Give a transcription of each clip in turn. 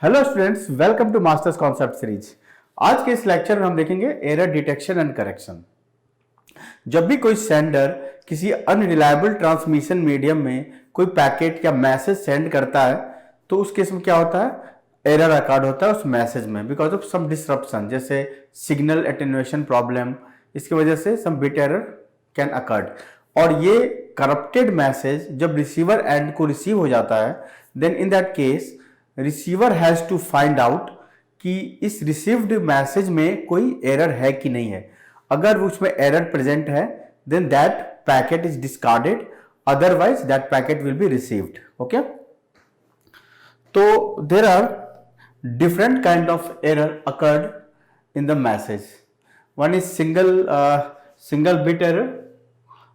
Hello students, welcome to masters concept series. आज के इस लेक्चर में हम देखेंगे एरर डिटेक्शन एंड करेक्शन। जब भी कोई सेंडर किसी अनरिलायबल ट्रांसमिशन मीडियम में कोई पैकेट या मैसेज सेंड करता है तो उस केस में क्या होता है, एरर रिकॉर्ड होता है उस मैसेज में बिकॉज ऑफ सम डिसरप्शन, जैसे सिग्नल एटेन्युएशन प्रॉब्लम। इसकी वजह से some bit error can occurred. और ये करप्टेड मैसेज जब रिसीवर एंड को रिसीव हो जाता है, then in that case receiver has to find out कि इस रिसीव्ड मैसेज में कोई एरर है कि नहीं है। अगर उसमें एरर प्रेजेंट है then that packet is discarded, otherwise that packet will be received. Okay, तो there are different kind of error occurred in the message. One is single bit error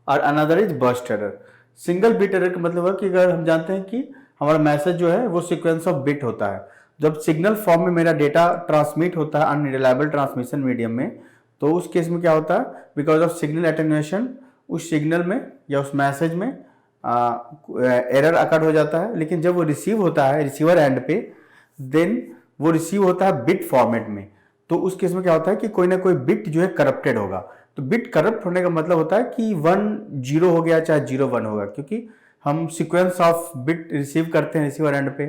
और another is burst error. Single bit error का मतलब है कि अगर हम जानते हैं कि हमारा मैसेज जो है वो सीक्वेंस ऑफ बिट होता है, जब सिग्नल फॉर्म में मेरा डेटा ट्रांसमिट होता है अनरिलायबल ट्रांसमिशन मीडियम में, तो उस केस में क्या होता है, बिकॉज ऑफ सिग्नल एटेन्युएशन उस सिग्नल में या उस मैसेज में एरर अकर्ड हो जाता है। लेकिन जब वो रिसीव होता है रिसीवर एंड पे, देन वो रिसीव होता है बिट फॉर्मेट में। तो उस केस में क्या होता है कि कोई ना कोई बिट जो है करप्टेड होगा। तो बिट करप्ट होने का मतलब होता है कि 1 0 हो गया चाहे 0 1 होगा, क्योंकि हम सीक्वेंस ऑफ बिट रिसीव करते हैं रिसीवर एंड पे,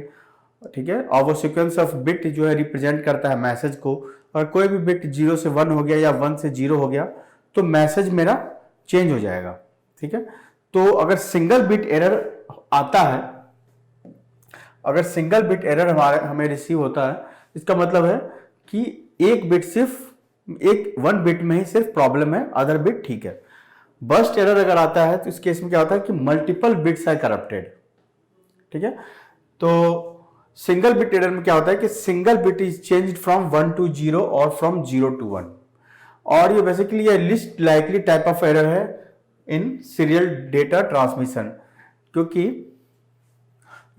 ठीक है। और वो सीक्वेंस ऑफ बिट जो है रिप्रेजेंट करता है मैसेज को। और कोई भी बिट 0 से 1 हो गया या 1 से 0 हो गया तो मैसेज मेरा चेंज हो जाएगा, ठीक है। तो अगर सिंगल बिट एरर आता है, अगर सिंगल बिट एरर हमें रिसीव होता है, इसका मतलब है कि एक बिट सिर्फ वन बिट में ही सिर्फ प्रॉब्लम है, अदर बिट ठीक है। बर्स्ट एरर अगर आता है तो इस केस में क्या होता है कि मल्टीपल बिट्स आर करप्टेड, ठीक है। तो सिंगल बिट एरर में क्या होता है कि single bit is changed from 1 to 0 और फ्रॉम 0 to 1। और ये बेसिकली ये list likely type of error है इन सीरियल डेटा ट्रांसमिशन, क्योंकि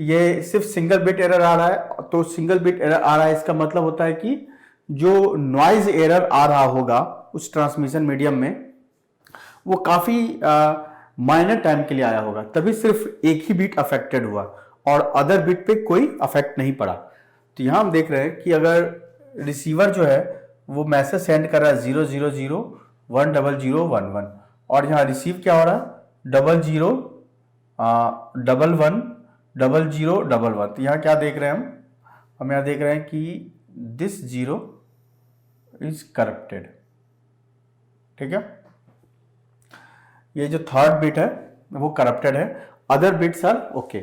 ये सिर्फ सिंगल बिट एरर आ रहा है। तो सिंगल बिट एरर आ रहा है इसका मतलब होता है कि जो नॉइज एरर आ रहा होगा उस ट्रांसमिशन मीडियम में वो काफी माइनर टाइम के लिए आया होगा, तभी सिर्फ एक ही बिट अफेक्टेड हुआ और अदर बिट पे कोई अफेक्ट नहीं पड़ा। तो यहां हम देख रहे हैं कि अगर रिसीवर जो है वो मैसेज सेंड कर रहा है 0 0 0 1 0 0 1 1, और यहाँ रिसीव क्या हो रहा है 0 0 1 1 0 0 1 1। तो यहाँ क्या देख रहे हैं हम यहाँ देख रहे हैं कि दिस 0 इज करप्टेड, ठीक है। ये जो थर्ड बिट है वो करप्टेड है, अदर बिट्स आर ओके।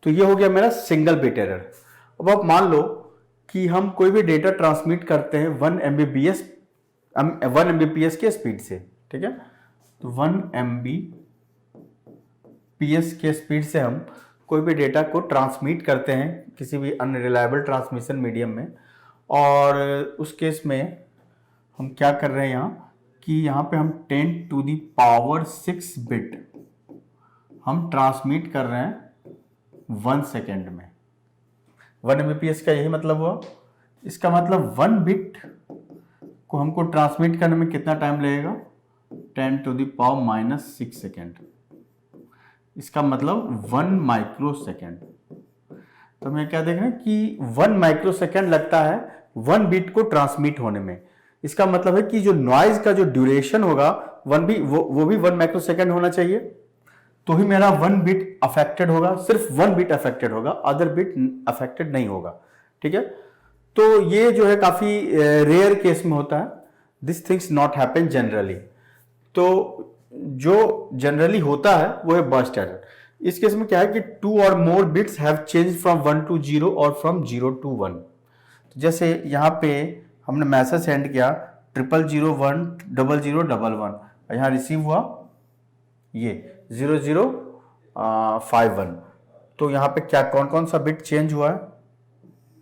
तो ये हो गया मेरा सिंगल बिट एरर। अब आप मान लो कि हम कोई भी डेटा ट्रांसमिट करते हैं 1 MBPS के स्पीड से, ठीक है। तो 1 MBPS के स्पीड से हम कोई भी डेटा को ट्रांसमिट करते हैं किसी भी अनरिलायबल ट्रांसमिशन मीडियम में। और उस केस में हम क्या कर रहे हैं यहाँ कि यहाँ पे हम 10 to the power 6 बिट हम ट्रांसमिट कर रहे हैं 1 सेकेंड में। 1 MBPS का यही मतलब हुआ। इसका मतलब 1 बिट को हमको ट्रांसमिट करने में कितना टाइम लगेगा, 10 to the power -6 सेकेंड। इसका मतलब 1 माइक्रो सेकेंड। तो हमें क्या देख रहे हैं कि 1 माइक्रो सेकेंड लगता है 1 बिट को ट्रांसमिट होने में। इसका मतलब है कि जो नॉइज का जो ड्यूरेशन होगा वो भी 1 माइक्रो सेकेंड होना चाहिए, तो ही मेरा 1 बिट अफेक्टेड होगा, सिर्फ 1 बिट अफेक्टेड होगा, अदर बिट अफेक्टेड नहीं होगा, ठीक है। तो ये जो है काफी रेयर केस में होता है, this things not happen generally. तो जो जनरली होता है वो है बर्स्ट एरर। इस केस में क्या है कि 2 और more bits have change from 1 to 0 और फ्रॉम 0 to 1। तो जैसे यहाँ पे हमने मैसेज सेंड किया 0 0 1 0 0 1 1, यहाँ रिसीव हुआ ये 0 0 5 1। तो यहाँ पे क्या कौन कौन सा बिट चेंज हुआ है,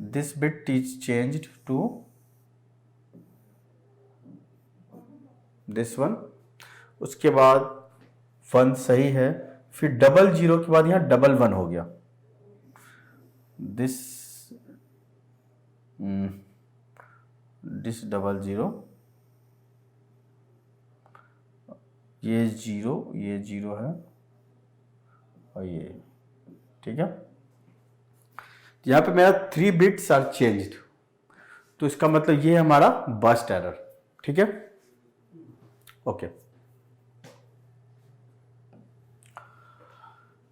this bit is changed to this one. उसके बाद 1 सही है, फिर 0 0 के बाद यहाँ 1 1 हो गया, दिस 0 0, ये 0 है और ये, ठीक है। यहाँ पे मेरा 3 बिट्स आर चेंज्ड, तो इसका मतलब ये है हमारा बर्स्ट एरर। ठीक है, okay.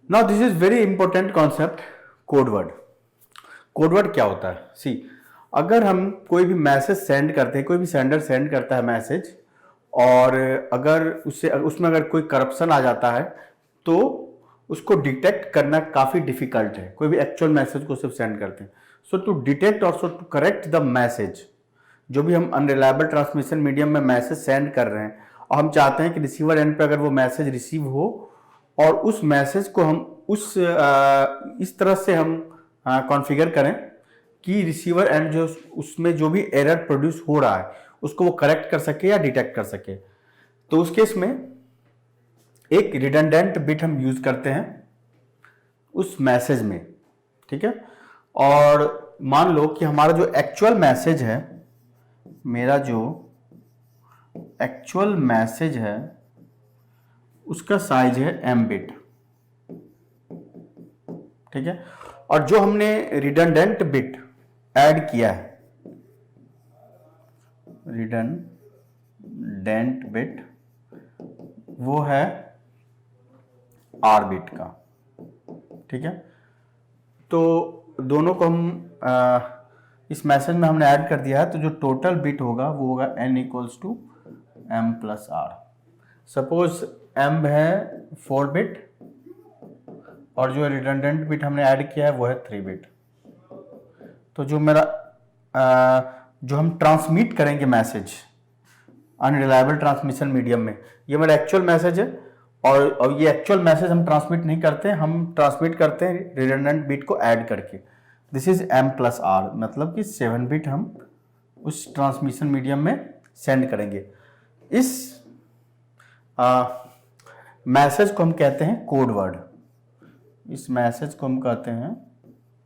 Now this is very important concept, code word. Code word क्या होता है? सी, अगर हम कोई भी मैसेज सेंड करते हैं, कोई भी सेंडर सेंड करता है मैसेज, और अगर उसमें अगर कोई करप्शन आ जाता है तो उसको डिटेक्ट करना काफ़ी डिफिकल्ट है। कोई भी एक्चुअल मैसेज को सिर्फ सेंड करते हैं। सो टू डिटेक्ट और सो टू करेक्ट द मैसेज, जो भी हम अनरिलायबल ट्रांसमिशन मीडियम में मैसेज सेंड कर रहे हैं और हम चाहते हैं कि रिसीवर एंड पे अगर वो मैसेज रिसीव हो और उस मैसेज को हम इस तरह से हम कॉन्फ़िगर करें कि रिसीवर एंड जो उसमें जो भी एरर प्रोड्यूस हो रहा है उसको वो करेक्ट कर सके या डिटेक्ट कर सके, तो उस केस में एक रिडंडेंट बिट हम यूज करते हैं उस मैसेज में। ठीक है, और मान लो कि हमारा जो एक्चुअल मैसेज है, मेरा जो एक्चुअल मैसेज है उसका साइज है m बिट। ठीक है, और जो हमने रिडंडेंट बिट ऐड किया है, रिडंडेंट बिट, वो है r बिट का। ठीक है, तो दोनों को हम इस मैसेज में हमने ऐड कर दिया है, तो जो टोटल बिट होगा वो होगा n equals to m plus r। Suppose m है 4 बिट और जो रिडंडेंट बिट हमने ऐड किया है वो है 3 बिट। तो जो मेरा जो हम ट्रांसमिट करेंगे मैसेज अनरिलायबल ट्रांसमिशन मीडियम में, ये मेरा एक्चुअल मैसेज है, और ये एक्चुअल मैसेज हम ट्रांसमिट नहीं करते, हम ट्रांसमिट करते हैं रिडंडेंट बिट को ऐड करके। This is m plus r, मतलब कि 7 बिट हम उस ट्रांसमिशन मीडियम में सेंड करेंगे। इस मैसेज को हम कहते हैं कोड वर्ड। इस मैसेज को हम कहते हैं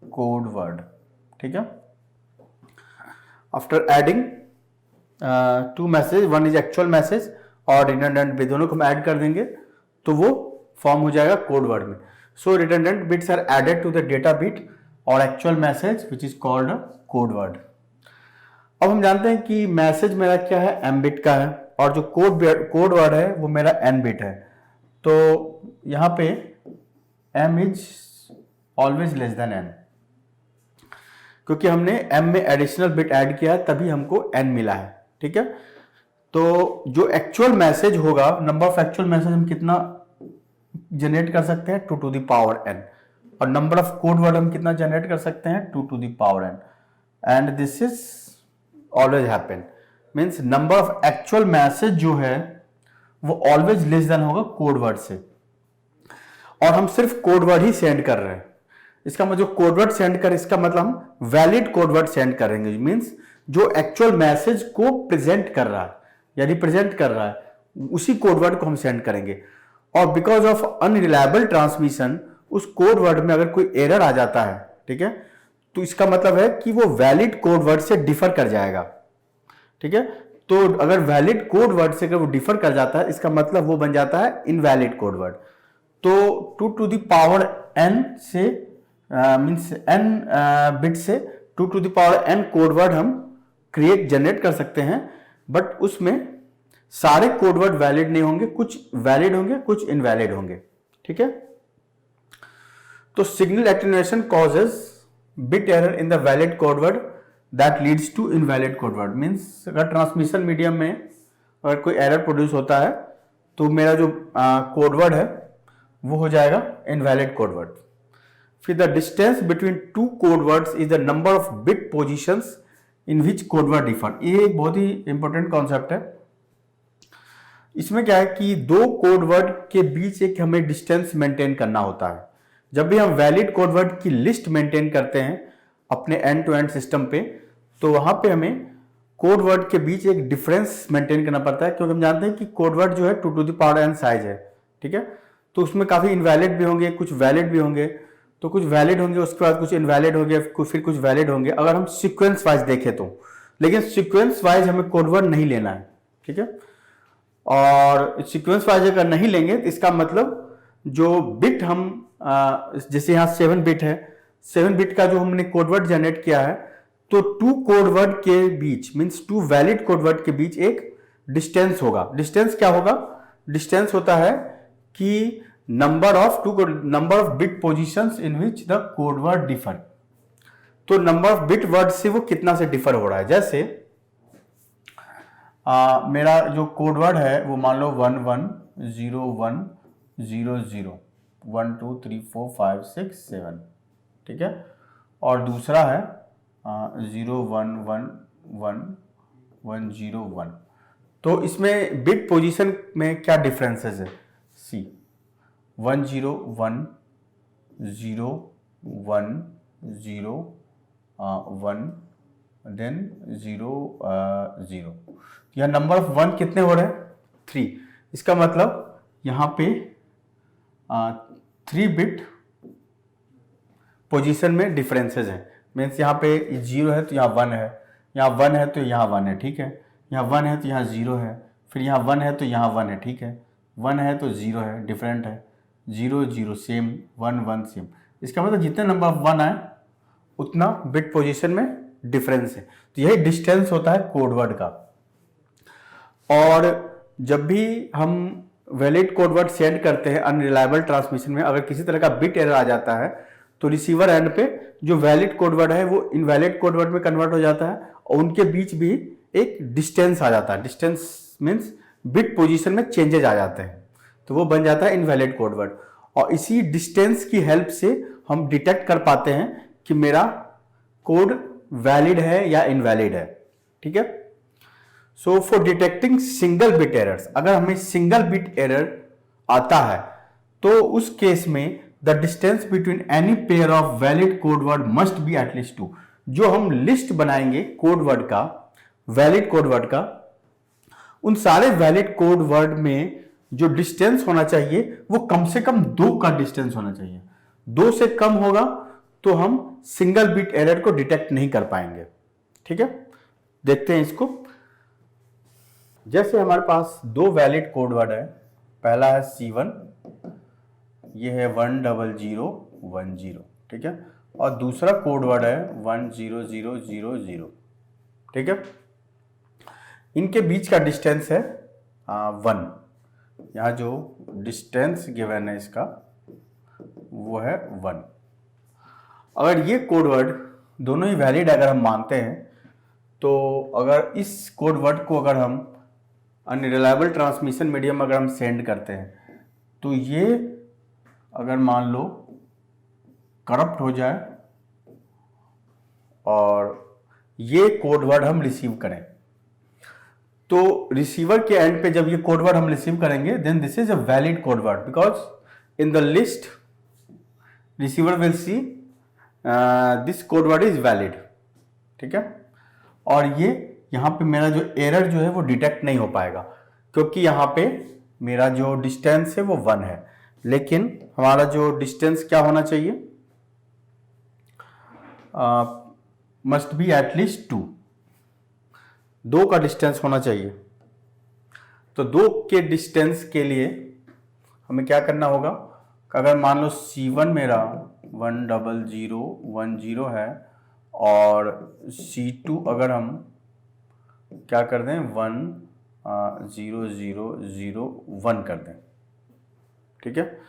कोड वर्ड। ठीक है, after adding 2 message, one is actual message और रिडंडेंट बिट, दोनों को हम ऐड कर देंगे तो वो फॉर्म हो जाएगा कोड वर्ड में। So redundant bits are added to the data bit और actual message which is called code word. अब हम जानते हैं कि मैसेज मेरा क्या है, m बिट का है, और जो कोड वर्ड है वो मेरा n बिट है। तो यहां पे m is always less then n, क्योंकि हमने m में एडिशनल बिट ऐड किया है तभी हमको n मिला है। ठीक है, तो जो एक्चुअल मैसेज होगा, नंबर ऑफ एक्चुअल मैसेज हम कितना जनरेट कर सकते हैं, 2 टू द पावर n, और नंबर ऑफ कोड वर्ड हम कितना जनरेट कर सकते हैं, 2 to the power n, and this is always happen. Means number of actual message जो है वो ऑलवेज लेस देन होगा कोड वर्ड से, और हम सिर्फ कोड वर्ड ही सेंड कर रहे हैं। इसका मतलब कोड वर्ड सेंड कर, इसका मतलब हम वैलिड कोड वर्ड सेंड करेंगे। मीन्स जो एक्चुअल मैसेज को प्रेजेंट कर रहा है या रिप्रेजेंट कर रहा है उसी कोड वर्ड को हम सेंड करेंगे। और बिकॉज ऑफ अनरिलायबल ट्रांसमिशन उस कोड वर्ड में अगर कोई एरर आ जाता है, ठीक है, तो इसका मतलब है कि वो वैलिड कोड वर्ड से डिफर कर जाएगा। ठीक है, तो अगर वैलिड कोड वर्ड से अगर वो डिफर कर जाता है, इसका मतलब वो बन जाता है इनवैलिड कोड वर्ड। तो 2 टू द पावर n से मीन्स n बिट से 2 to the power n code word हम जनरेट कर सकते हैं, बट उसमें सारे कोड वर्ड वैलिड नहीं होंगे, कुछ वैलिड होंगे, कुछ इनवैलिड होंगे। ठीक है, तो signal attenuation causes bit error in the valid code word that leads to invalid code word. Means अगर ट्रांसमिशन मीडियम में अगर कोई एरर प्रोड्यूस होता है तो मेरा जो कोड वर्ड है वो हो जाएगा इनवैलिड कोड वर्ड। फिर the distance between 2 code words is the number of bit positions in which code word differ. ये एक बहुत ही इंपॉर्टेंट कॉन्सेप्ट है। इसमें क्या है कि 2 कोड वर्ड के बीच एक हमें डिस्टेंस मेंटेन करना होता है। जब भी हम वैलिड कोड वर्ड की लिस्ट मेंटेन करते हैं अपने एंड टू एंड सिस्टम पे, तो वहां पे हमें कोड वर्ड के बीच एक डिफरेंस मेंटेन करना पड़ता है, क्योंकि हम जानते हैं कि कोड वर्ड जो है 2 to the power n size है। ठीक है, तो उसमें काफी इनवैलिड भी होंगे, कुछ वैलिड भी होंगे, तो कुछ वैलिड होंगे, उसके बाद कुछ इनवैलिड होंगे, फिर कुछ वैलिड होंगे अगर हम सीक्वेंस वाइज देखें तो। लेकिन सीक्वेंस वाइज हमें कोड वर्ड नहीं लेना है। ठीक है, और सीक्वेंस वाइज अगर नहीं लेंगे तो इसका मतलब जो बिट हम जैसे यहाँ 7 बिट है 7 बिट का जो हमने कोड वर्ड जनरेट किया है, तो 2 कोड वर्ड के बीच मींस 2 वैलिड कोड वर्ड के बीच एक डिस्टेंस होगा। डिस्टेंस क्या होगा? डिस्टेंस होता है कि number of bit positions in which the code word differ. तो नंबर ऑफ बिट वर्ड से वो कितना से डिफर हो रहा है। जैसे मेरा जो कोड वर्ड है वो मान लो 110100 1 2 3 4 5 6 7, ठीक है। और दूसरा है 011101। तो इसमें बिट पोजीशन में क्या डिफरेंसेस है? सी 10101 देन 00। यह नंबर ऑफ 1 कितने हो रहे हैं? 3। इसका मतलब यहाँ पे 3 बिट पोजीशन में डिफरेंसेस हैं। मीन्स यहाँ पे 0 है तो यहाँ 1 है, यहाँ 1 है तो यहाँ 1 है, ठीक है। यहाँ 1 है तो यहाँ 0 है, फिर यहाँ 1 है तो यहाँ 1 है, ठीक है। 1 है तो 0 है, डिफरेंट है। 0 0 सेम, 1 1 सेम। इसका मतलब जितने नंबर ऑफ 1 आए उतना बिट पोजीशन में डिफरेंस है। तो यही डिस्टेंस होता है कोड वर्ड का। और जब भी हम वैलिड कोड वर्ड सेंड करते हैं अनरिलायबल ट्रांसमिशन में, अगर किसी तरह का बिट एरर आ जाता है तो रिसीवर एंड पे जो वैलिड कोड वर्ड है वो इनवैलिड कोड वर्ड में कन्वर्ट हो जाता है और उनके बीच भी एक डिस्टेंस आ जाता है। डिस्टेंस मीन्स बिट पोजीशन में चेंजेज आ जाते हैं, तो वो बन जाता है इनवैलिड कोड वर्ड। और इसी डिस्टेंस की हेल्प से हम डिटेक्ट कर पाते हैं कि मेरा कोड वैलिड है या इनवैलिड है, ठीक है। So for detecting single bit errors, अगर हमें सिंगल बिट एरर आता है तो उस केस में the distance between any pair of valid code word must be at least 2। जो हम लिस्ट बनाएंगे कोड वर्ड का, वैलिड कोड वर्ड का, उन सारे वैलिड कोड वर्ड में जो डिस्टेंस होना चाहिए वो कम से कम 2 का डिस्टेंस होना चाहिए। 2 से कम होगा तो हम सिंगल बिट एरर को डिटेक्ट नहीं कर पाएंगे, ठीक है। देखते हैं इसको। जैसे हमारे पास 2 वैलिड कोड वर्ड है, पहला है C1, ये है 10010, ठीक है। और दूसरा कोड वर्ड है 10000, ठीक है। इनके बीच का डिस्टेंस है 1। यहाँ जो डिस्टेंस गिवन है इसका वो है 1। अगर ये कोड वर्ड दोनों ही वैलिड अगर हम मानते हैं तो अगर इस कोड वर्ड को अगर हम अनरिलायबल ट्रांसमिशन मीडियम अगर हम सेंड करते हैं तो ये अगर मान लो करप्ट हो जाए और ये कोड वर्ड हम रिसीव करें, तो रिसीवर के एंड पे जब ये कोड वर्ड हम रिसीव करेंगे then this is a valid code word because in the list receiver will see this code word is valid, ठीक है। और ये यहाँ पे मेरा जो एरर जो है वो डिटेक्ट नहीं हो पाएगा क्योंकि यहाँ पे मेरा जो डिस्टेंस है वो 1 है, लेकिन हमारा जो डिस्टेंस क्या होना चाहिए? Must be at least 2। 2 का डिस्टेंस होना चाहिए। तो 2 के डिस्टेंस के लिए हमें क्या करना होगा? अगर मान लो C1 मेरा 10010 है और C2 अगर हम क्या कर दें 10001 कर दें, ठीक है।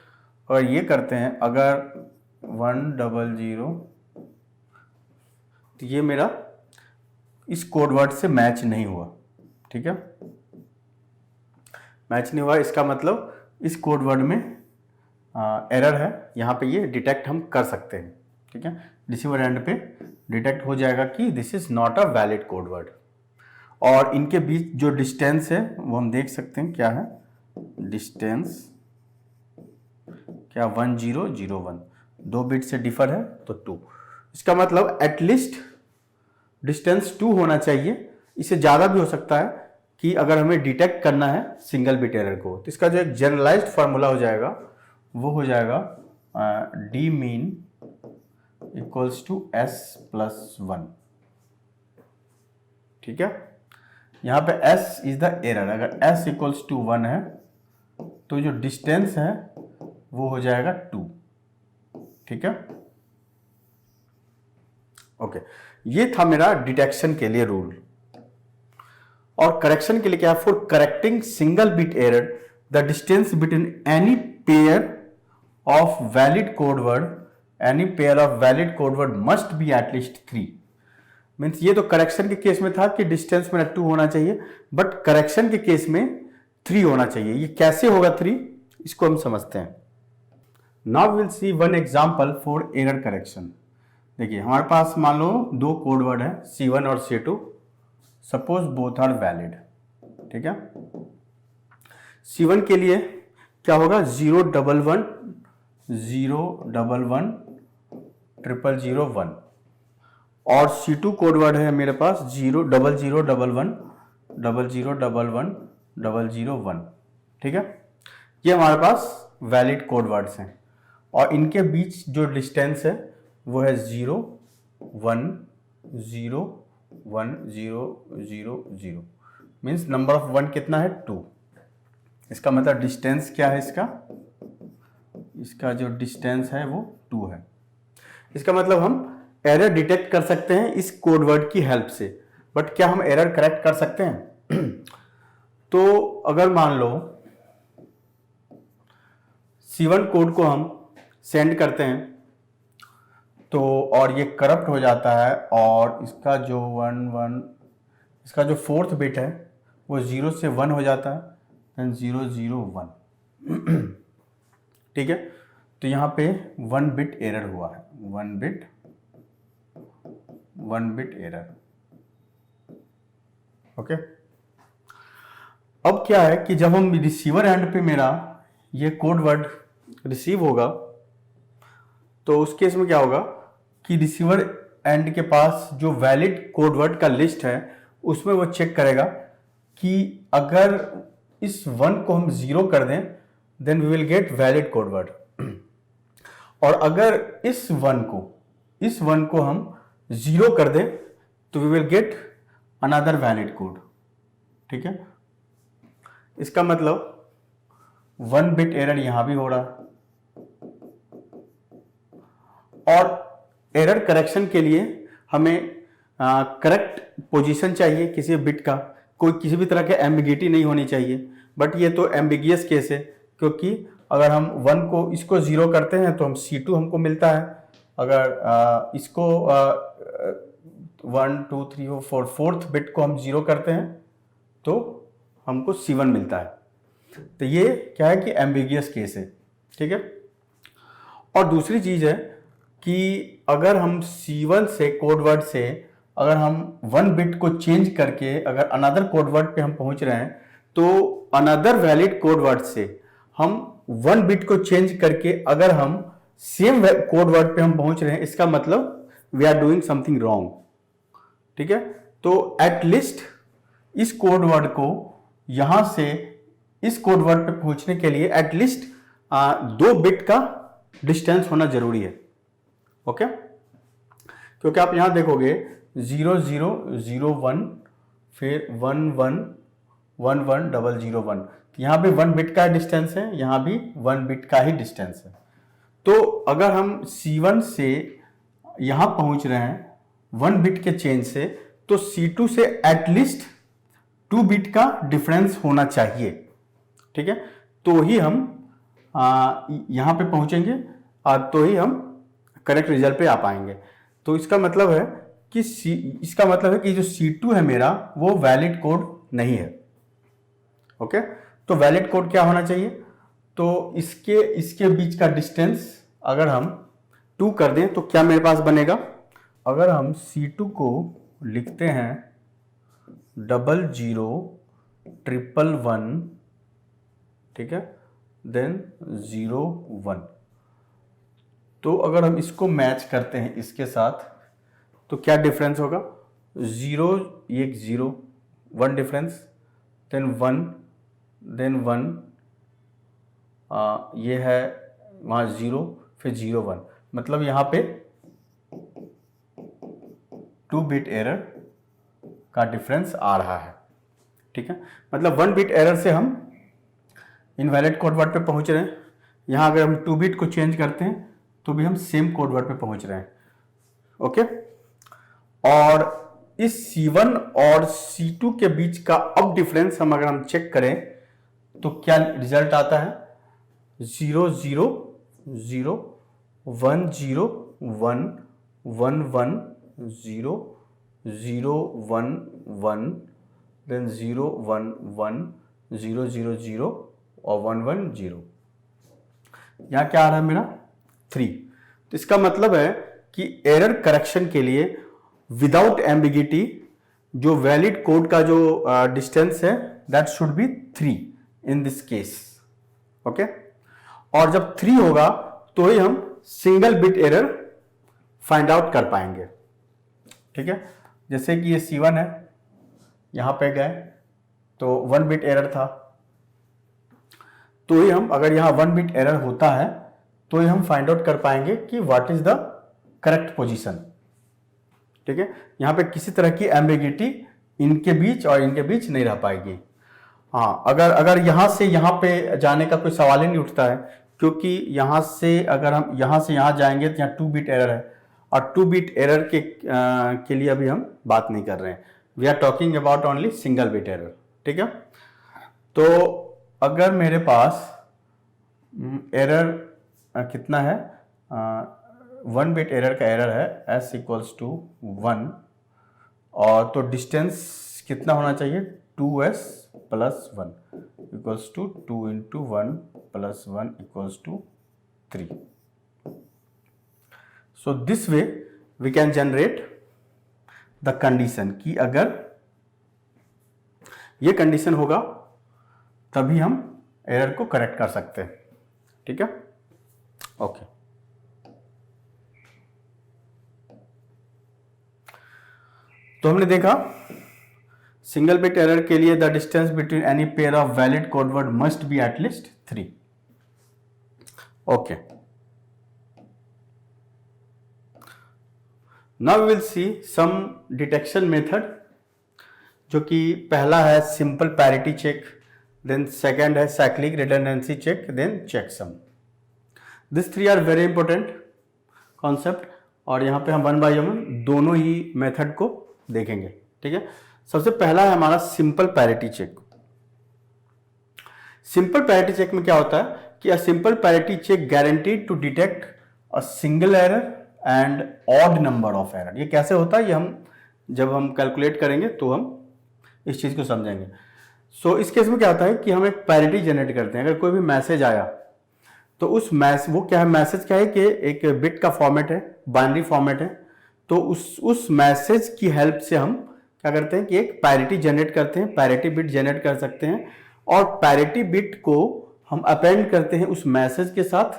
और ये करते हैं अगर 100 तो ये मेरा इस कोड वर्ड से मैच नहीं हुआ, ठीक है। मैच नहीं हुआ इसका मतलब इस कोड वर्ड में एरर है, यहाँ पे ये डिटेक्ट हम कर सकते हैं, ठीक है। रिसीवर एंड पे डिटेक्ट हो जाएगा कि this is not a valid code word. और इनके बीच जो डिस्टेंस है वो हम देख सकते हैं क्या है, डिस्टेंस क्या 1001, 2 बिट से डिफर है तो 2। इसका मतलब एटलीस्ट डिस्टेंस 2 होना चाहिए। इससे ज़्यादा भी हो सकता है कि अगर हमें डिटेक्ट करना है सिंगल बिट एरर को, तो इसका जो एक जनरलाइज्ड फार्मूला हो जाएगा वो हो जाएगा D mean equals to S+1, ठीक है। यहाँ पे S इज द एरर। अगर S इक्वल्स टू 1 है तो जो डिस्टेंस है वो हो जाएगा 2, ठीक है। ओके, ये था मेरा डिटेक्शन के लिए रूल। और करेक्शन के लिए क्या है, for correcting single bit error the distance between any pair of valid code word, any pair of valid code word must be at least 3। Means ये तो करेक्शन के केस में था कि डिस्टेंस मेरा 2 होना चाहिए, बट करेक्शन के केस में 3 होना चाहिए। ये कैसे होगा 3, इसको हम समझते हैं। Now will see one example for error correction. देखिए हमारे पास मान लो 2 कोड वर्ड है C1 और C2, suppose both are valid. ठीक है, C1 के लिए क्या होगा, 011 011 000 और C2 कोड वर्ड है मेरे पास 00011 0011 001। ठीक है, ये हमारे पास वैलिड कोड वर्ड्स हैं और इनके बीच जो डिस्टेंस है वो है 0 1 0 1 0 0 0। मीन्स नंबर ऑफ 1 कितना है, 2। इसका मतलब डिस्टेंस क्या है, इसका जो डिस्टेंस है वो 2 है। इसका मतलब हम एरर डिटेक्ट कर सकते हैं इस कोड वर्ड की हेल्प से, बट क्या हम एरर करेक्ट कर सकते हैं? तो अगर मान लो C1 कोड को हम सेंड करते हैं तो और ये करप्ट हो जाता है और इसका जो 1 इसका जो 4th बिट है वो 0 से 1 हो जाता है, देन 0 0 1। ठीक है, तो यहाँ पे 1 बिट एरर हुआ है, 1 बिट एरर। ओके, अब क्या है कि जब हम रिसीवर एंड पे मेरा ये कोड वर्ड रिसीव होगा तो उस केस में क्या होगा कि रिसीवर एंड के पास जो वैलिड कोड वर्ड का लिस्ट है उसमें वो चेक करेगा कि अगर इस 1 को हम 0 कर दें then we will get valid code word, और अगर इस 1 को हम 0 कर दें तो we will get another valid code. ठीक है, इसका मतलब 1 बिट एरर यहां भी हो रहा है। और एरर करेक्शन के लिए हमें करेक्ट पोजीशन चाहिए किसी बिट का, कोई किसी भी तरह के एम्बिगिटी नहीं होनी चाहिए। बट ये तो एम्बिगियस केस है, क्योंकि अगर हम 1 को इसको 0 करते हैं तो हम C2 हमको मिलता है, अगर इसको 1 2 3 4 4th बिट को हम 0 करते हैं तो हमको C1 मिलता है। तो ये क्या है कि एम्बिगियस केस है। ठीक है, और दूसरी चीज है कि अगर हम C1 से कोड वर्ड से अगर हम 1 बिट को चेंज करके अगर अनदर कोड वर्ड पे हम पहुंच रहे हैं तो अनदर वैलिड कोड वर्ड से हम 1 बिट को चेंज करके अगर हम सेम कोड वर्ड पे हम पहुंच रहे हैं, इसका मतलब we are doing something wrong. ठीक है, तो एटलीस्ट इस कोड वर्ड को यहां से इस कोड वर्ड पे पहुंचने के लिए एटलीस्ट 2 बिट का डिस्टेंस होना जरूरी है। ओके, क्योंकि आप यहां देखोगे 0 0 0 1 फिर 1 1 1 1 0 1, यहां पे 1 बिट का डिस्टेंस है, यहां भी 1 बिट का ही डिस्टेंस है। तो अगर हम C1 से यहां पहुंच रहे हैं 1 बिट के चेंज से, तो C2 से एटलीस्ट 2 बिट का डिफरेंस होना चाहिए। ठीक है, तो ही हम यहां पे पहुंचेंगे तो ही हम करेक्ट रिजल्ट पे आ पाएंगे। तो इसका मतलब है कि जो C2 है मेरा वो वैलिड कोड नहीं है। ओके, तो वैलिड कोड क्या होना चाहिए, तो इसके बीच का डिस्टेंस अगर हम 2 कर दें तो क्या मेरे पास बनेगा, अगर हम C2 को लिखते हैं 00 111, ठीक है, देन 0 1, तो अगर हम इसको मैच करते हैं इसके साथ तो क्या डिफरेंस होगा, 0 1 0 1 डिफरेंस, देन 1 देन 1, ये है वहाँ 0 फिर 0 1, मतलब यहाँ पे 2 बिट एरर का डिफरेंस आ रहा है। ठीक है, मतलब 1 बिट एरर से हम इनवैलिड कोड वर्ड पे पहुंच रहे हैं। यहाँ अगर हम 2 बिट को चेंज करते हैं तो भी हम सेम कोड वर्ड पे पहुंच रहे हैं। ओके, और इस C1 और C2 के बीच का अब डिफरेंस अगर हम चेक करें तो क्या रिजल्ट आता है, 0 0 0 1 0 1 1 1 0 0 1 1 देन 0 1 1 0 0 0 और 1 1 0। यहाँ क्या आ रहा है मेरा 3। तो इसका मतलब है कि एरर करेक्शन के लिए विदाउट एम्बिगिटी जो वैलिड कोड का जो डिस्टेंस है that should B 3 in this case. Okay, और जब 3 होगा तो ही हम single bit error find out कर पाएंगे। ठीक है, जैसे कि ये C1 है, यहां पे गए तो 1 बिट एरर था, तो ही हम अगर यहां 1 बिट एरर होता है तो ही हम फाइंड आउट कर पाएंगे कि what is the correct position. ठीक है, यहां पे किसी तरह की एम्बिगिटी इनके बीच और इनके बीच नहीं रह पाएगी। हाँ, अगर यहां से यहां पे जाने का कोई सवाल ही नहीं उठता है, क्योंकि यहां से अगर हम यहां से यहां जाएंगे तो यहाँ 2 बिट एरर है, और 2 बिट एरर के लिए अभी हम बात नहीं कर रहे हैं। We are talking about only single bit error. ठीक है, तो अगर मेरे पास एरर कितना है, 1 बिट एरर का एरर है s इक्वल्स टू 1, और तो डिस्टेंस कितना होना चाहिए, 2s plus 1 equals to 2 into 1 plus 1 equals to 3। So this way we can generate the condition कि अगर ये कंडीशन होगा तभी हम एरर को करेक्ट कर सकते हैं। ठीक है, ओके। तो हमने देखा सिंगल बिट एरर के लिए the distance between any pair of valid code word must be at least 3। Okay, now we will see some detection method, जो कि पहला है simple parity check, then second है cyclic redundancy check, then checksum. This 3 are very important concept, और यहां पे हम 1 bye 1 दोनों ही मेथड को देखेंगे। ठीक है, सबसे पहला है हमारा simple parity check. Simple parity check में क्या होता है कि a simple parity check guaranteed to detect a single error and odd number of error. ये कैसे होता है, ये हम जब हम कैलकुलेट करेंगे तो हम इस चीज को समझेंगे। सो इस केस में क्या होता है कि हम एक पैरिटी जनरेट करते हैं। अगर कोई भी मैसेज आया तो उस वो क्या है, मैसेज क्या है कि एक बिट का फॉर्मेट है, बाइनरी फॉर्मेट है, तो उस मैसेज की हेल्प से हम क्या करते हैं कि एक पैरिटी जनरेट करते हैं, पैरिटी बिट जनरेट कर सकते हैं, और पैरिटी बिट को हम अपेंड करते हैं उस मैसेज के साथ,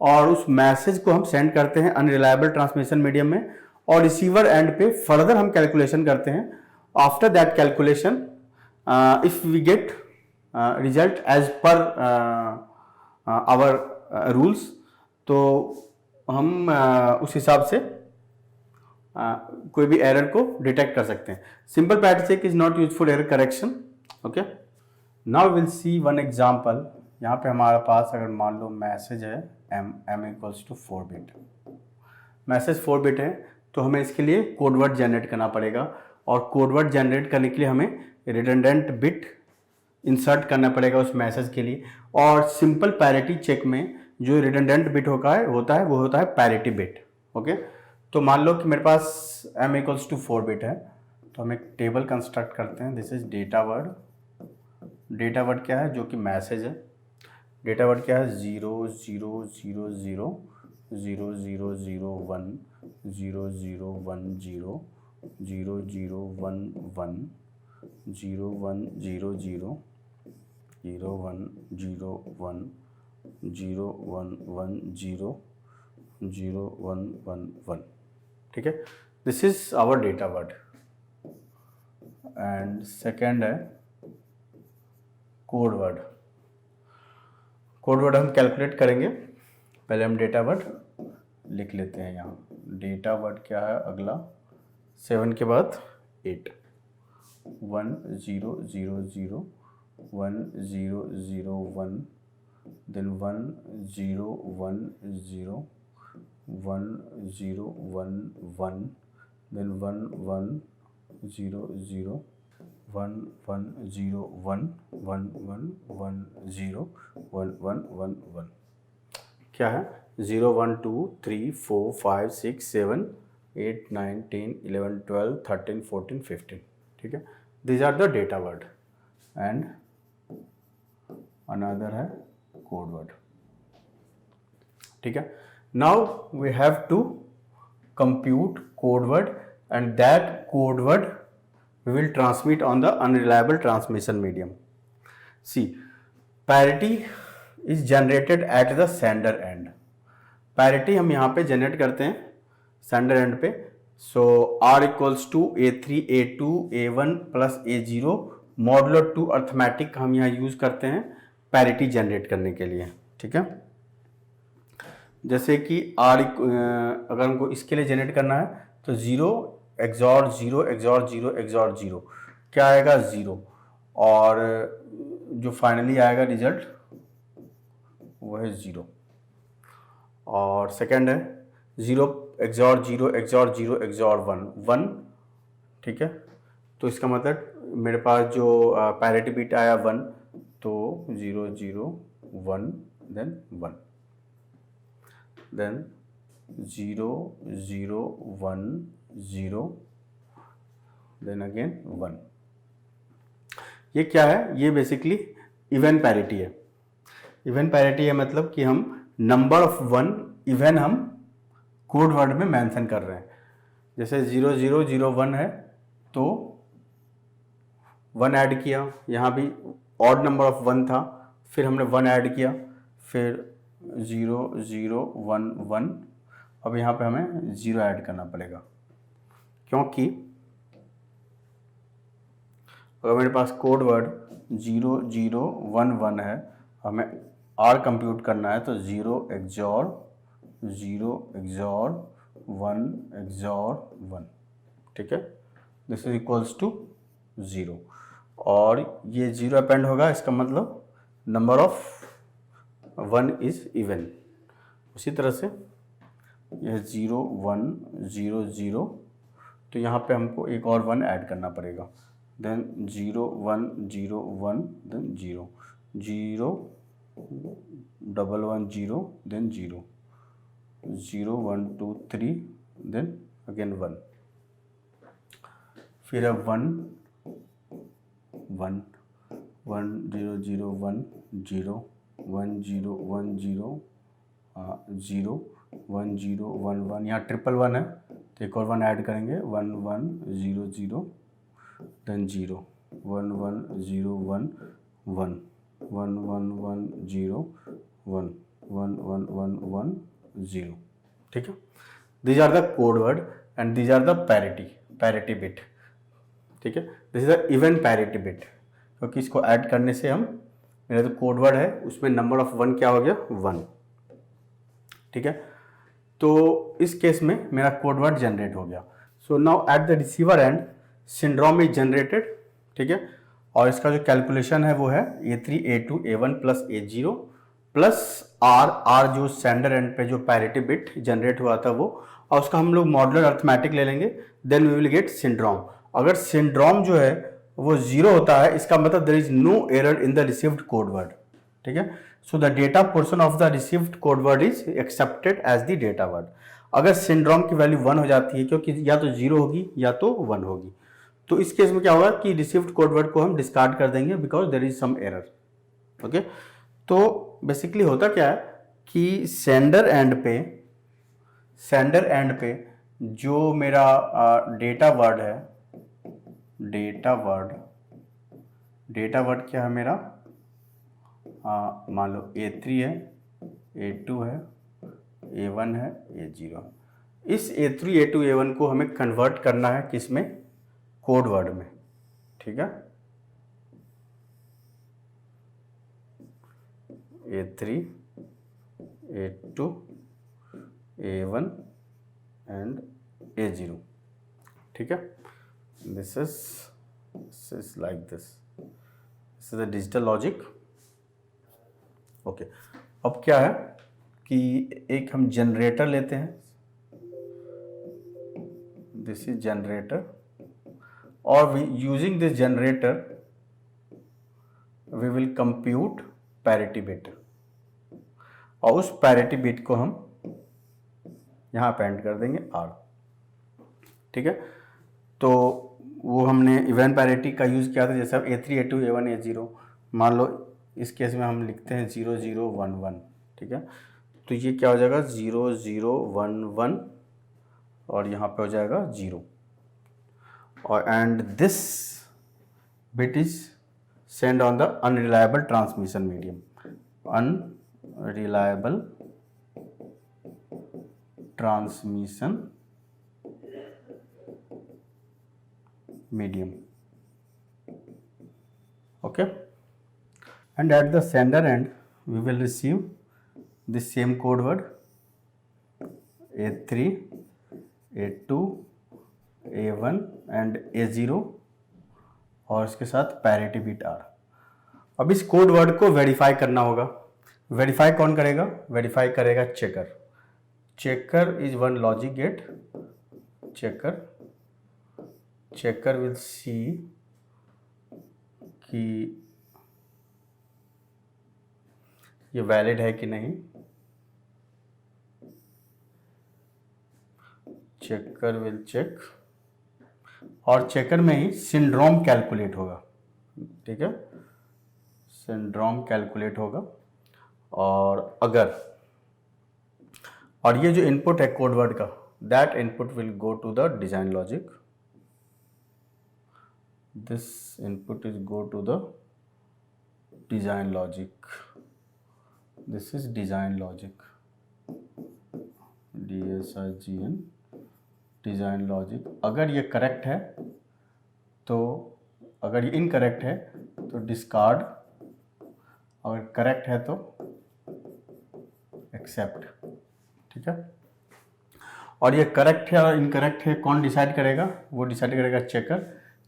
और उस मैसेज को हम सेंड करते हैं अनरिलायबल ट्रांसमिशन मीडियम में, और रिसीवर एंड पे फर्दर हम कैलकुलेशन करते हैं। After that calculation if we get result as per our rules, तो हम उस हिसाब से कोई भी एरर को डिटेक्ट कर सकते हैं। Simple parity check is not use for error correction. Okay, now will see one example. यहाँ पे हमारे पास अगर मान लो मैसेज है m equals to 4 bit, message 4 bit है, तो हमें इसके लिए कोडवर्ड जनरेट करना पड़ेगा, और कोडवर्ड जनरेट करने के लिए हमें रिडंडेंट बिट इंसर्ट करना पड़ेगा उस मैसेज के लिए। और सिंपल पैरिटी चेक में जो रिडंडेंट बिट होता है वो होता है पैरिटी बिट। ओके, तो मान लो कि मेरे पास m इक्वल्स टू 4 बिट है, तो हम एक टेबल कंस्ट्रक्ट करते हैं। This is data word. Data word क्या है, जो कि मैसेज है। डेटा वर्ड क्या है, 0 0 0 0 0 0 0 1 0 0 1 0 0 0 1 1 0 1 0 0 0 1 0 1 0 1 1 0 0 1 1 1। ठीक है, this is our data word. And second है कोड वर्ड। कोड वर्ड हम कैलकुलेट करेंगे, पहले हम डेटा वर्ड लिख लेते हैं। यहाँ डेटा वर्ड क्या है, अगला 7 के बाद 8, 1 0 0 0 1 0 0 1, then 1 0 1 0 1 0 1 1, then 1 1 0 0 1 1 0 1 1 1 1 0 1 1 1 1 क्या है 0 1 2 3 4 5 6 7 8 9 10 11 12 13 14 15 ठीक है these are the data word and another है code word ठीक है now we have to compute code word and that code word we will transmit on the unreliable transmission medium see parity is generated at the sender end parity हम यहाँ पे generate करते हैं sender end पे so r equals to a3 a2 a1 plus a0 modulo 2 arithmetic हम यहाँ use करते हैं पैरिटी जनरेट करने के लिए ठीक है जैसे कि r अगर हमको इसके लिए जनरेट करना है तो 0 एक्सॉर 0 एक्सॉर 0 एक्सॉर 0 क्या आएगा 0 और जो फाइनली आएगा रिजल्ट वो है 0 और सेकंड है 0 एक्सॉर 0 एक्सॉर 0 एक्सॉर 1 ठीक है तो इसका मतलब मेरे पास जो पैरिटी बिट आया 1 तो 0 0 1 देन 1 देन 0 0 1 0 देन अगेन 1 ये क्या है ये बेसिकली इवन पैरिटी है इवन पैरिटी है मतलब कि हम नंबर ऑफ 1 इवन हम कोड वर्ड में मेंशन कर रहे हैं जैसे 0 0 0 1 है तो 1 ऐड किया यहाँ भी ऑड नंबर ऑफ 1 था फिर हमने 1 ऐड किया फिर 0 0 1 1 अब यहाँ पे हमें 0 ऐड करना पड़ेगा क्योंकि अगर मेरे पास कोड वर्ड 0 0 1 1 है हमें r कंप्यूट करना है तो 0 एक्सॉर 0 एक्सॉर 1 एक्सॉर 1 ठीक है दिस इज इक्वल्स टू 0 और ये 0 अपेंड होगा इसका मतलब नंबर ऑफ 1 इज इवन उसी तरह से यह 0 1 0 0 तो यहाँ पे हमको एक और 1 ऐड करना पड़ेगा then 0 1 0 1 then 0 0 1 1 0 then 0 0 1 2 3 then again 1 फिर अब 1 1 1 0 0 1 0 1 0 1 0 0 1 0 1 1 यहाँ 1 है तो एक और 1 ऐड करेंगे 1 1 0 0 देन 0 1 1 0 1 1 1 1 1 0 1 1 1 1 1 0 ठीक है these are the code word and these are the parity bit ठीक है this is the even parity bit क्योंकि इसको ऐड करने से हम मेरा जो कोड वर्ड है उसमें नंबर ऑफ 1 क्या हो गया 1 ठीक है तो इस केस में मेरा कोड वर्ड जनरेट हो गया so now at the receiver and syndrome is generated ठीक है और इसका जो कैलकुलेशन है वो है a3 a2 a1 plus a0 plus r जो सेंडर एंड पे जो पैरिटी बिट जनरेट हुआ था वो और उसका हम लोग मॉडुलर अर्थमेटिक ले लेंगे then we will get syndrome अगर सिंड्रोम जो है वो 0 होता है इसका मतलब there is no error in the received code word ठीक है so the data portion of the received code word is accepted as the data word अगर सिंड्रोम की वैल्यू 1 हो जाती है क्योंकि या तो 0 होगी या तो 1 होगी तो इस केस में क्या होगा कि रिसीव्ड कोड वर्ड को हम डिस्कार्ड कर देंगे because there is some error okay तो बेसिकली होता क्या है कि सेंडर एंड पे जो मेरा डेटा वर्ड है डेटा वर्ड क्या है मेरा मान लो a3 है a2 है a1 है a0 है इस a3 a2 a1 को हमें कन्वर्ट करना है किस में कोड वर्ड में ठीक है a3 a2 a1 and a0 ठीक है this is like this is the digital logic okay अब क्या है कि एक हम जनरेटर लेते हैं this is generator, or we using this generator we will compute parity bit, और उस parity bit को हम यहाँ अपेंड कर देंगे R। ठीक है, तो वो हमने इवन पैरिटी का यूज़ किया था, जैसे अब A3 A2 A1 A0, मान लो इस केस में हम लिखते हैं 0 0 1 1। ठीक है, तो ये क्या हो जाएगा 0 0 1 1 और यहाँ पे हो जाएगा 0, और and this bit is send on the unreliable transmission medium, unreliable transmission medium. Okay, and at the sender end we will receive the same code word A3 A2 A1 and A0 और इसके साथ parity bit R। अब इस code word को verify करना होगा। Verify कौन करेगा? वेरीफाई करेगा checker. checker is one logic gate. checker will see कि ये वैलिड है कि नहीं। checker will check, और चेकर में ही सिंड्रोम कैलकुलेट होगा। ठीक है, सिंड्रोम कैलकुलेट होगा, और ये जो इनपुट है कोड वर्ड का, that input will go to the design logic. This input is go to the design logic. This is design logic, DSIGN, design logic. अगर ये करेक्ट है तो, अगर ये इनकरेक्ट है तो डिस्कार्ड, अगर करेक्ट है तो एक्सेप्ट। ठीक है, और ये करेक्ट है और इनकरेक्ट है कौन डिसाइड करेगा? वो डिसाइड करेगा checker.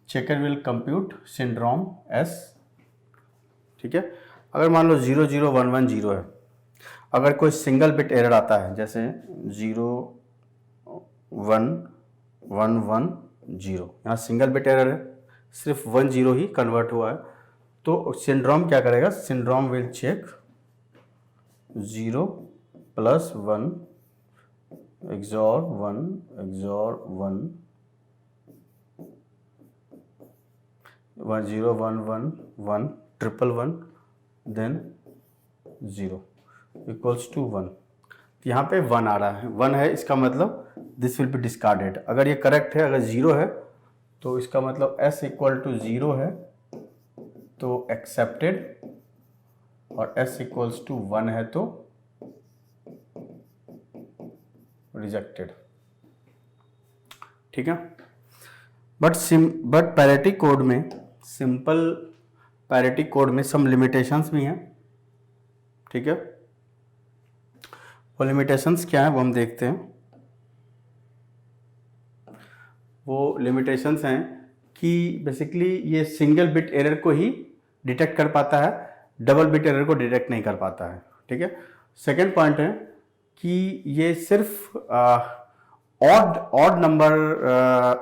Checker will compute syndrome S। ठीक है, अगर मान लो 0 0 1 1 0 है, अगर कोई सिंगल बिट एरर आता है जैसे 0 1 1 1 0, यहाँ सिंगल बिट एरर है, सिर्फ 1 0 ही कन्वर्ट हुआ है, तो सिंड्रोम क्या करेगा? Syndrome will check 0 + 1 XOR 1 XOR 1 1 0 1 1 1 1 1 then 0 equals to 1। यहाँ पे 1 आ रहा है, 1 है, इसका मतलब दिस विल बी डिस्कार्डेड। अगर ये करेक्ट है, अगर 0 है तो इसका मतलब S = 0 है तो एक्सेप्टेड, और S = 1 है तो रिजेक्टेड। ठीक है, बट पैरिटी कोड में, सिंपल पैरिटी कोड में सम लिमिटेशंस भी हैं। ठीक है, वो लिमिटेशंस क्या है वो हम देखते हैं। वो लिमिटेशंस हैं कि बेसिकली ये सिंगल बिट एरर को ही डिटेक्ट कर पाता है, डबल बिट एरर को डिटेक्ट नहीं कर पाता है। ठीक है, सेकेंड पॉइंट है कि ये सिर्फ ऑड नंबर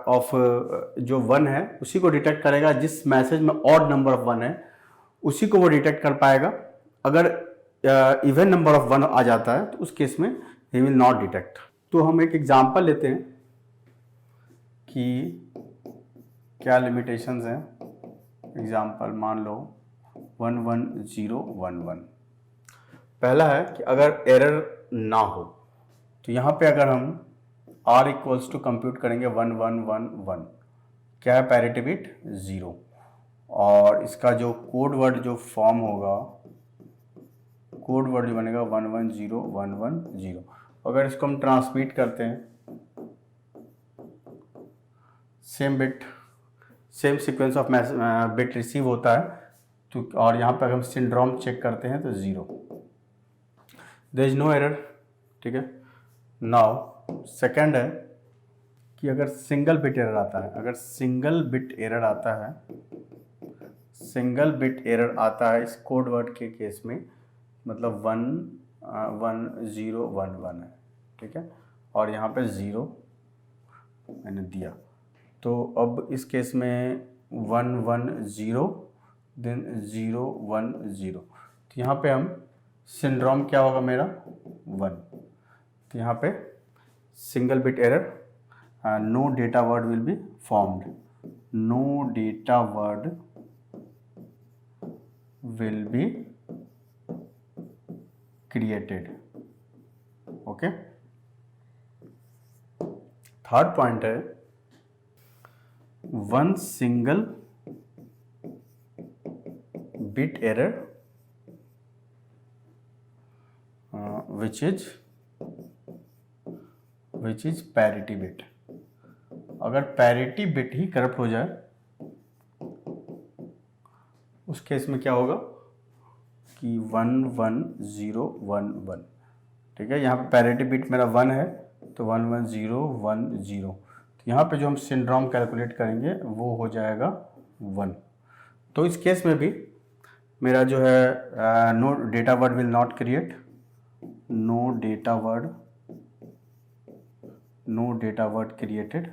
ऑफ जो 1 है उसी को डिटेक्ट करेगा। जिस मैसेज में ऑड नंबर ऑफ 1 है उसी को वो डिटेक्ट कर पाएगा। अगर इवन नंबर ऑफ 1 आ जाता है तो उस केस में ही विल नॉट डिटेक्ट। तो हम एक एग्जांपल लेते हैं कि क्या लिमिटेशंस हैं। एग्जांपल मान लो 1 1 0 1 1। पहला है कि अगर एरर ना हो तो यहाँ पे अगर हम R = कंप्यूट करेंगे 1 1 1 1, क्या है? पैरिटी बिट 0, और इसका जो कोड वर्ड जो फॉर्म होगा, कोड वर्ड जो बनेगा 1 1 0 1 1 0। अगर इसको हम ट्रांसमिट करते हैं, same bit, same sequence of bit receive होता है तो, और यहाँ पर अगर हम सिंड्रोम चेक करते हैं तो 0, देयर इज नो एरर। ठीक है, नाउ सेकंड है कि अगर सिंगल बिट एरर आता है, अगर सिंगल बिट एरर आता है, सिंगल बिट एरर आता है इस कोड वर्ड के केस में, मतलब 1 1 0 1 1 है। ठीक है, और यहाँ पे 0 मैंने दिया। तो अब इस केस में 1 1 0 देन 0 1 0, तो यहाँ पे हम सिंड्रोम क्या होगा मेरा 1, तो यहाँ पे single bit error, no data word will be formed, no data word will be created. Okay. Third point है one single bit error which is parity bit. अगर पैरिटी बिट ही करप्ट हो जाए उस केस में क्या होगा कि 1 1 0 1 1, ठीक है। यहाँ पे पैरिटी बिट मेरा 1 है तो 1 1 0 1 0, तो यहाँ पे जो हम सिंड्रोम कैलकुलेट करेंगे वो हो जाएगा 1। तो इस केस में भी मेरा जो है no data word will not create, no data word created.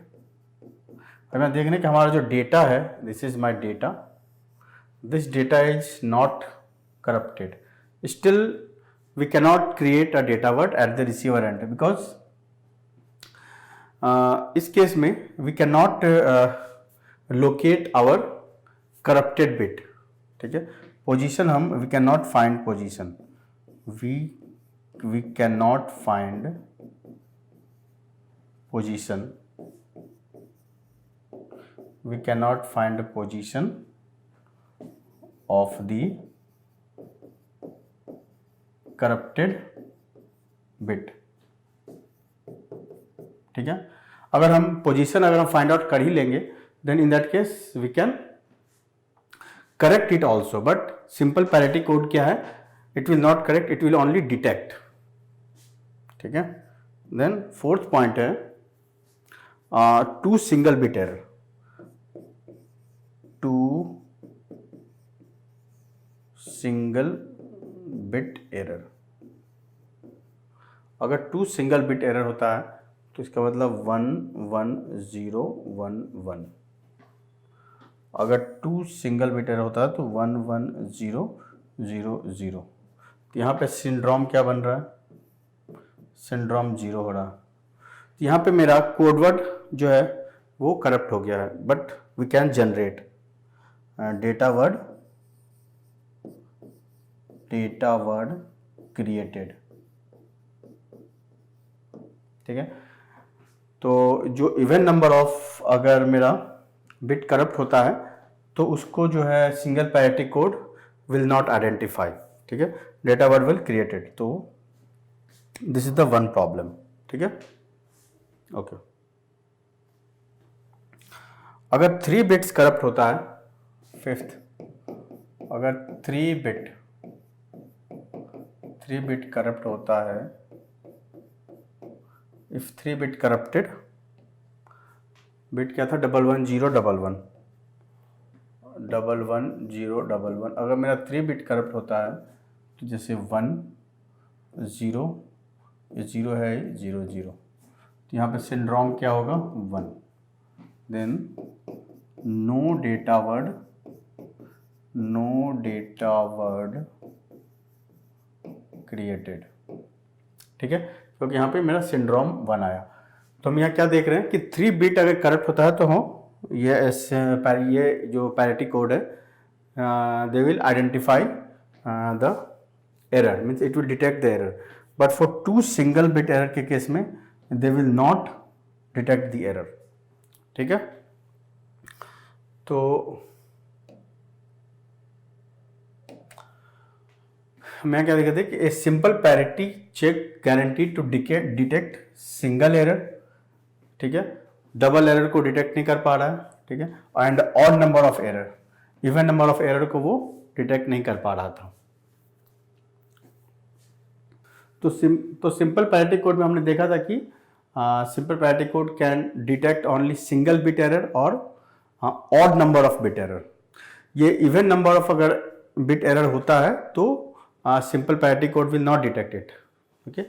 हमें देखने कि हमारा जो डेटा है, this is my data, this data is not corrupted. Still we cannot create a data word at the receiver end because इस case में we cannot locate our corrupted bit, ठीक है। पोजीशन हम we cannot find position, we cannot find position, we cannot find the position of the corrupted bit, ठीक है। अगर हम position अगर हम फाइंड आउट कर ही लेंगे then in that case we can correct it also, but simple parity code क्या है, it will not correct, it will only detect, ठीक है। देन फोर्थ पॉइंट है two single bit error, two single bit error. अगर 2 single bit error होता है तो इसका मतलब 1 1 0 1 1। अगर 2 सिंगल बिट एरर होता है तो 1 1 0 0 0। तो यहाँ पे सिंड्रोम क्या बन रहा है, सिंड्रोम 0 हो रहा है। तो यहाँ पे मेरा कोडवर्ड जो है वो करप्ट हो गया है, but we can generate data word created, ठीक है। तो जो इवन नंबर ऑफ अगर मेरा बिट करप्ट होता है तो उसको जो है single parity code will not identify, ठीक है, डेटा वर्ड विल क्रिएटेड। तो this is the one problem, ठीक है। ओके, अगर 3 बिट्स करप्ट होता है, फिफ्थ, अगर 3 बिट करप्ट होता है, इफ 3 बिट करप्टेड, बिट क्या था 1 1 0 1 1 1 1 0 1 1। अगर मेरा 3 बिट करप्ट होता है तो जैसे 1 0, ये 0 है 0 0, तो यहाँ पे सिंड्रोम क्या होगा 1। Then no data word created, ठीक है, क्योंकि यहाँ पे मेरा सिंड्रोम 1 आया। तो हम यहाँ क्या देख रहे हैं कि 3 बिट अगर करप्ट होता है तो हम ये जो पैरिटी कोड है they will identify the error, means it will detect the error, but for 2 single bit error के केस में they will not detect the error, ठीक है। तो मैं क्या कहते हैं कि a simple parity check guarantee to detect single error, ठीक है, डबल एरर को डिटेक्ट नहीं कर पा रहा है, ठीक है, and odd number of error, even number of error को वो डिटेक्ट नहीं कर पा रहा था। तो सिंपल पैरिटी कोड में हमने देखा था कि simple parity code can detect only single bit error और odd number of bit error. ये इवन नंबर ऑफ अगर बिट एरर होता है तो simple parity code will not detect it, okay.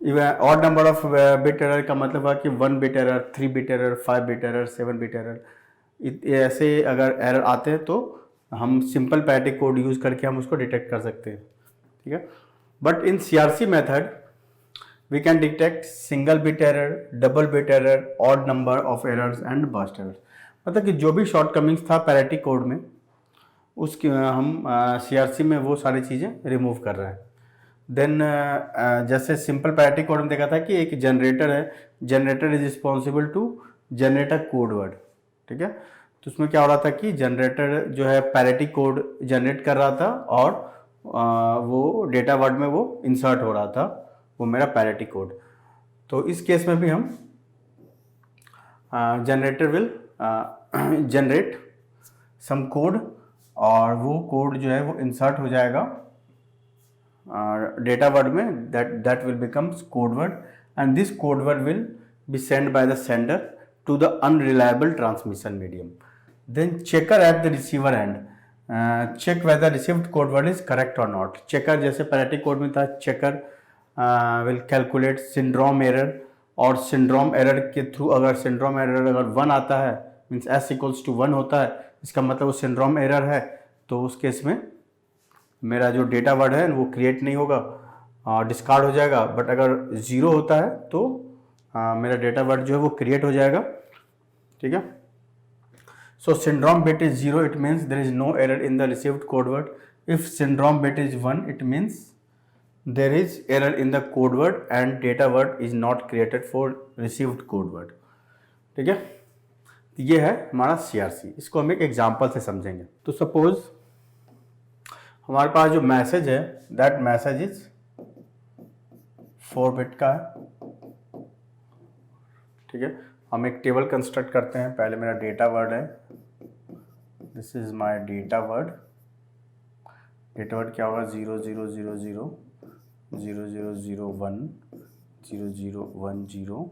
Odd number of bit error का मतलब है कि 1 bit error, 3 bit error, 5 bit error, 7 bit error, ऐसे अगर एरर आते हैं तो हम सिंपल पैरेटिक कोड यूज़ करके हम उसको डिटेक्ट कर सकते हैं, ठीक है। But in CRC method we can detect single bit error, double bit error, odd number of errors and burst errors. मतलब कि जो भी शॉर्टकमिंग्स था पैरेटिक कोड में, उसकी हम सीआरसी में वो सारी चीज़ें रिमूव कर रहे हैं। देन जैसे सिंपल पैरेटिक कोड में देखा था कि एक जनरेटर है, generator is responsible to generate a code word, ठीक है। तो उसमें क्या हो रहा था कि जनरेटर जो है पैरेटिक कोड जनरेट कर रहा था और वो डेटा वर्ड में वो इंसर्ट हो रहा था, वो मेरा पैरेटिक कोड। तो इस केस में भी हम generator will generate some code और वो कोड जो है वो इंसर्ट हो जाएगा डेटा वर्ड में, that will becomes code word and this code word will be sent by the sender to the unreliable transmission medium. Then checker at the receiver end check whether received code word is correct or not. Checker जैसे pyretic code में था, checker will calculate syndrome error और syndrome error के through अगर syndrome error अगर 1 आता है means s equals to 1 होता है, इसका मतलब वो syndrome error है, तो उस केस में मेरा जो डेटा वर्ड है वो क्रिएट नहीं होगा, डिस्कार्ड हो जाएगा। बट अगर 0 होता है तो मेरा डेटा वर्ड जो है वो क्रिएट हो जाएगा, ठीक है। So syndrome bit is 0, it means there is no error in the received code word. If syndrome bit is 1, it means there is error in the code word and data word is not created for received code word, ठीक है। ये है हमारा CRC. इसको हम एक example से समझेंगे। तो सपोज हमारे पास जो मैसेज है दैट मैसेज इज 4 बिट का है, ठीक है। हम एक टेबल कंस्ट्रक्ट करते हैं। पहले मेरा डेटा वर्ड है, this is my data word. Data word क्या होगा? 0 0 0 0 0 0 0 1 0 0 1 0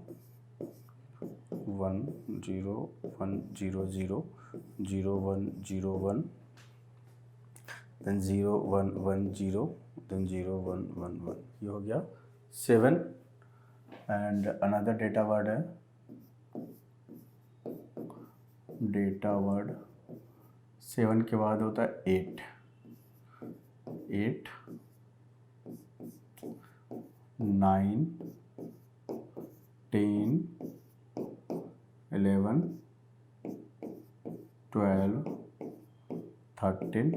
1 0 1 0 0 0 1 0 1 then 0 1 1 0 then 0 1 1 1, ये हो गया 7। एंड अनदर डेटा वर्ड है, डेटा वर्ड 7 के बाद होता है 8 8 9 10 11 12 13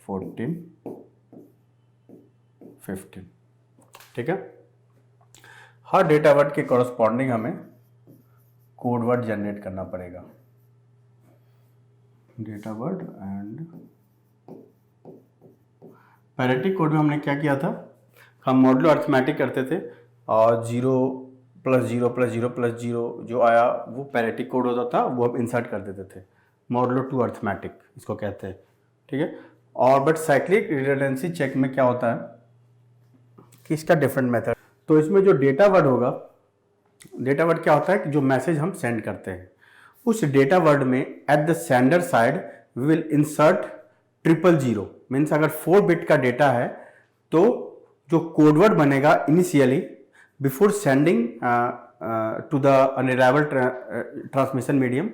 14 15, ठीक है। हर डेटा वर्ड के कॉरस्पॉन्डिंग हमें कोड वर्ड जनरेट करना पड़ेगा। Data word and pyretic code में हमने क्या किया था, हम मॉडुलो अर्थमेटिक करते थे और 0 + 0 + 0 + 0 जो आया वो पैरेटिक कोड होता था, वो हम इंसर्ट कर देते थे। मॉडुलो टू अर्थमेटिक इसको कहते हैं, ठीक है। और बट साइक्लिक रिडंडेंसी चेक में क्या होता है कि इसका डिफरेंट मेथड। तो इसमें जो डेटा वर्ड होगा, डेटा वर्ड क्या होता है कि जो मैसेज हम सेंड करते हैं उस डेटा वर्ड में at the sender side we will insert 000। Means अगर 4 बिट का डेटा है तो जो कोड वर्ड बनेगा initially before sending to the unreliable transmission medium,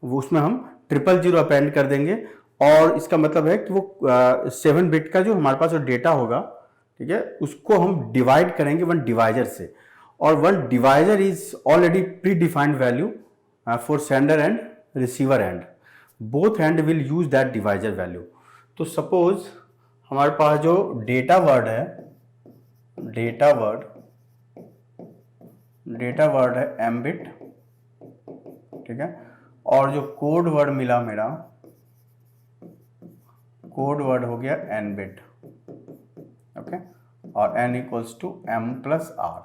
वो उसमें हम 000 अपेंड कर देंगे। और इसका मतलब है कि वो 7 बिट का जो हमारे पास जो डेटा होगा, ठीक है, उसको हम डिवाइड करेंगे 1 डिवाइजर से। और 1 divisor is already pre defined value for sender and receiver and, both and will use that divisor value. तो सपोज हमारे पास जो डेटा वर्ड है, डेटा वर्ड है m बिट, ठीक है। और जो कोड वर्ड मिला मेरा, कोड वर्ड हो गया n बिट, ओके। और n = m + r।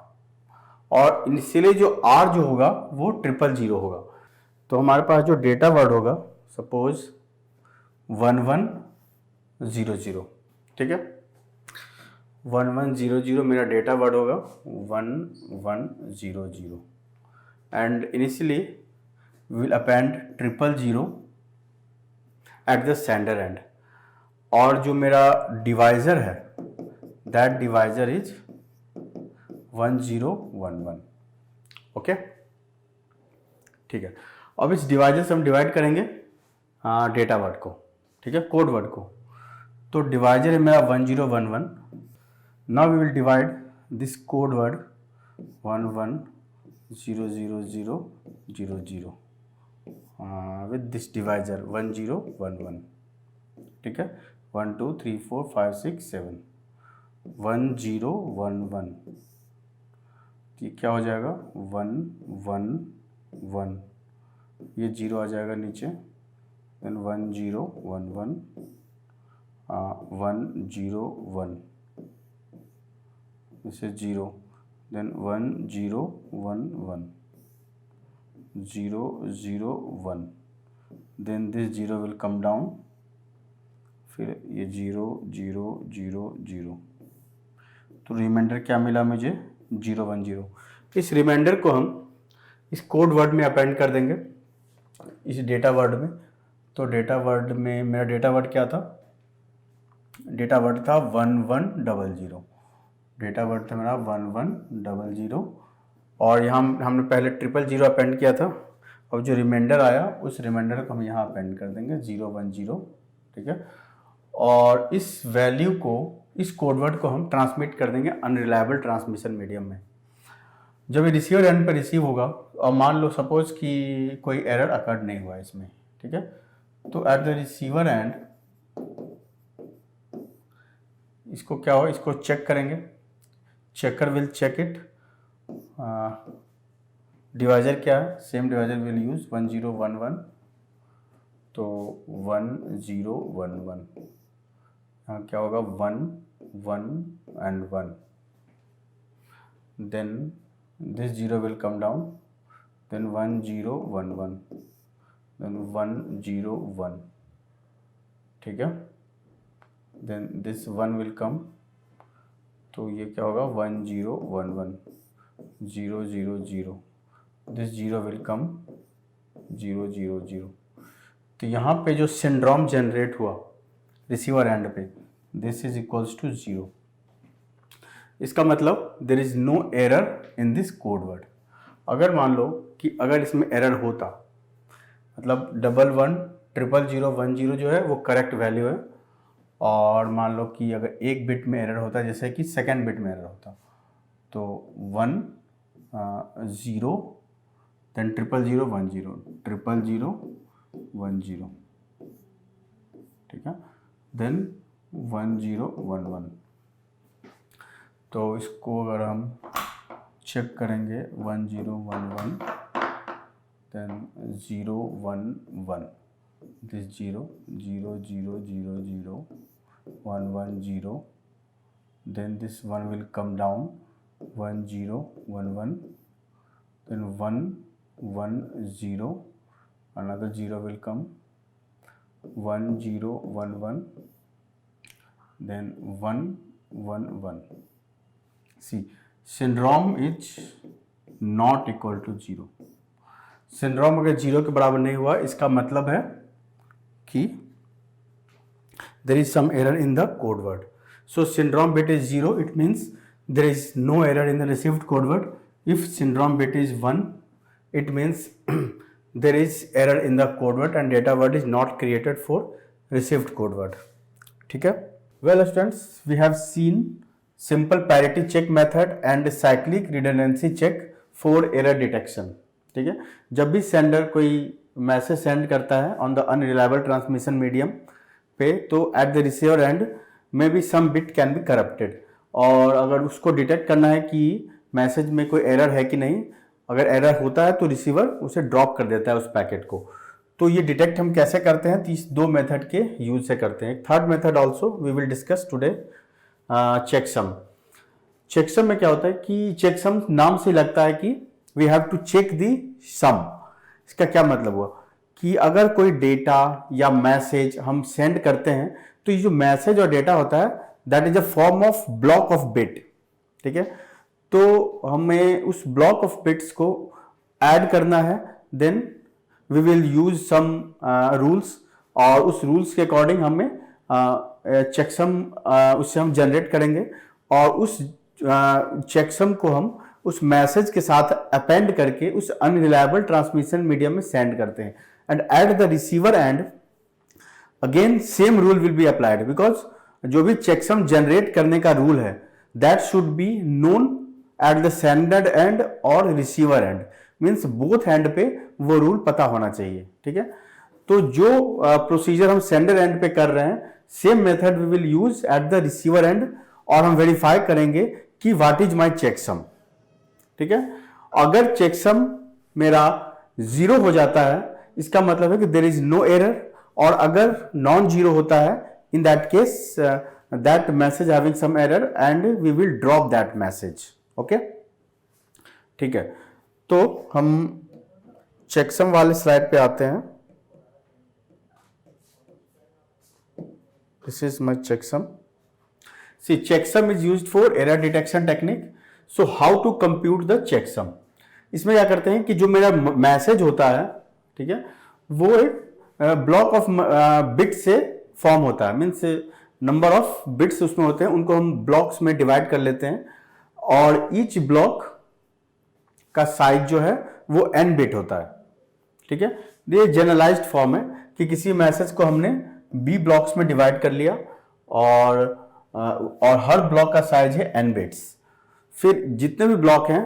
और इनिशियली जो r जो होगा वो 000 होगा। तो हमारे पास जो डेटा वर्ड होगा सपोज 1100, ठीक है। 1100 मेरा डेटा वर्ड होगा 1100 and initially will append 000 eight the sender end. और जो मेरा डिवाइजर है दैट डिवाइजर इज 1011। ओके, ठीक है। अब इस डिवाइजर से हम डिवाइड करेंगे डेटा वर्ड को, ठीक है, कोड वर्ड को। तो डिवाइजर है मेरा 1011। Now we will divide this code word 11000000 with this divisor 1011, ठीक है। 1 2 3 4 5 6 7 1011, ये क्या हो जाएगा 111, ये 0 आ जाएगा नीचे, then 1011 101, this is 0, then 1011 001, then this 0 will come down, फिर ये 0 0 0 0, तो रिमाइंडर क्या मिला मुझे 010। इस रिमाइंडर को हम इस कोड वर्ड में अपेंड कर देंगे, इस डेटा वर्ड में। तो डेटा वर्ड में मेरा डेटा वर्ड क्या था, डेटा वर्ड था 1100, डेटा वर्ड था मेरा 1100, और यहाँ हमने पहले 000 अपेंड किया था। अब जो रिमाइंडर आया उस रिमाइंडर को हम यहाँ अपेंड कर देंगे 010, ठीक है। और इस वैल्यू को, इस कोडवर्ड को हम ट्रांसमिट कर देंगे अनरिलायबल ट्रांसमिशन मीडियम में। जब ये रिसीवर एंड पर रिसीव होगा और मान लो सपोज कि कोई एरर अकर्ड नहीं हुआ इसमें, ठीक है, तो एट द रिसीवर एंड इसको क्या हो, इसको चेक करेंगे, checker will check it. Divisor क्या है, सेम डिवाइजर विल यूज 1011, तो 1011, यहाँ क्या होगा 1 1 and 1, then this 0 will come down, then 1011, then 101, ठीक है, then this 1 will come, तो ये क्या होगा 1011 000, this 0 will come 000। तो यहाँ पे जो सिंड्रोम जनरेट हुआ रिसीवर एंड पे, दिस इज इक्वल्स टू 0। इसका मतलब there is no error in this code word. अगर मान लो कि अगर इसमें एरर होता, मतलब 11000010 जो है वो करेक्ट वैल्यू है, और मान लो कि अगर एक बिट में एरर होता, जैसे कि सेकेंड बिट में एरर होता, तो 1 0 देन 00010 ठीक है, देन 1011। तो इसको अगर हम चेक करेंगे 1011 then 011, this 0 0 0 0 0 1 1 0, then this 1 will come down 1 0 1 1, then 1 1 0, another 0 will come 1 0 1 1, then 1 1 1। See, syndrome is not equal to 0। Syndrome अगर 0 के बराबर नहीं हुआ, इसका मतलब है कि there is some error in the code word। So syndrome bit is 0, it means there is no error in the received code word। If syndrome bit is 1, it means there is error in the code word and data word is not created for received code word। ठीक है। Well students, we have seen simple parity check method and cyclic redundancy check for error detection। ठीक है। जब भी sender कोई message send करता है on the unreliable transmission medium पे, तो at the receiver end may be some bit can be corrupted, और अगर उसको डिटेक्ट करना है कि मैसेज में कोई एरर है कि नहीं, अगर एरर होता है तो रिसीवर उसे ड्रॉप कर देता है उस पैकेट को। तो ये डिटेक्ट हम कैसे करते हैं, इस दो मेथड के यूज से करते हैं। Third method also we will discuss today, checksum. Checksum में क्या होता है कि चेकसम नाम से लगता है कि we have to check the sum. इसका क्या मतलब हुआ कि अगर कोई डेटा या मैसेज हम सेंड करते हैं, तो ये जो मैसेज और डेटा होता है that is a form of block of bit. ठीक है, तो हमें उस ब्लॉक ऑफ बिट्स को ऐड करना है, then we will use some rules, और उस रूल्स के अकॉर्डिंग हमें चेकसम उससे हम जनरेट करेंगे, और उस चेकसम को हम उस मैसेज के साथ अपेंड करके उस अनरिलायबल ट्रांसमिशन मीडियम में सेंड करते हैं। And at the receiver end again same rule will be applied, because जो भी चेकसम जनरेट करने का रूल है that should be known at the sender end और receiver end, means both end पे वो रूल पता होना चाहिए। ठीक है, तो जो प्रोसीजर हम सेंडर एंड पे कर रहे हैं same method we will use at the receiver end, और हम वेरीफाई करेंगे कि व्हाट इज माय चेकसम। ठीक है, अगर चेकसम मेरा 0 हो जाता है इसका मतलब है कि देयर इज नो एरर, और अगर नॉन जीरो होता है in that case that message having some error and we will drop that message. Okay, ठीक है, तो हम चेकसम वाले स्लाइड पे आते हैं। This is my checksum. See, checksum is used for error detection technique. So how to compute the checksum? इसमें क्या करते हैं कि जो मेरा मैसेज होता है, ठीक है, वो एक ब्लॉक ऑफ बिट से फॉर्म होता है, मीन्स नंबर ऑफ बिट्स उसमें होते हैं, उनको हम ब्लॉक्स में डिवाइड कर लेते हैं, और ईच ब्लॉक का साइज जो है वो n बिट होता है। ठीक है, ये जनरलाइज्ड फॉर्म है कि किसी मैसेज को हमने b ब्लॉक्स में डिवाइड कर लिया, और हर ब्लॉक का साइज है n बिट्स। फिर जितने भी ब्लॉक हैं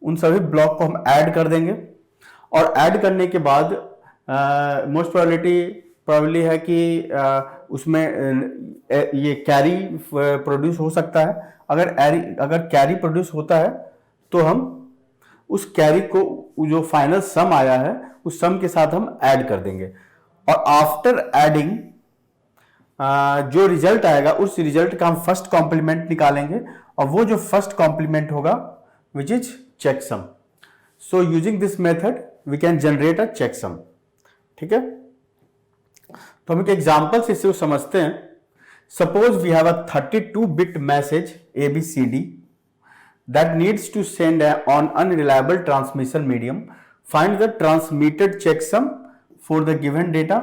उन सभी ब्लॉक को हम ऐड कर देंगे, और ऐड करने के बाद मोस्ट प्रोबेबिलिटी है कि उसमें ये कैरी प्रोड्यूस हो सकता है। अगर कैरी प्रोड्यूस होता है तो हम उस कैरी को जो फाइनल सम आया है उस सम के साथ हम ऐड कर देंगे, और आफ्टर एडिंग जो रिजल्ट आएगा उस रिजल्ट का हम फर्स्ट कॉम्प्लीमेंट निकालेंगे, और वो जो फर्स्ट कॉम्प्लीमेंट होगा which is checksum. So using this method we can generate a checksum. ठीक है, तो हम एक एग्जांपल से इसे समझते हैं। Suppose we have a 32 bit message ABCD that needs to send on unreliable transmission medium. Find the transmitted checksum for the given data.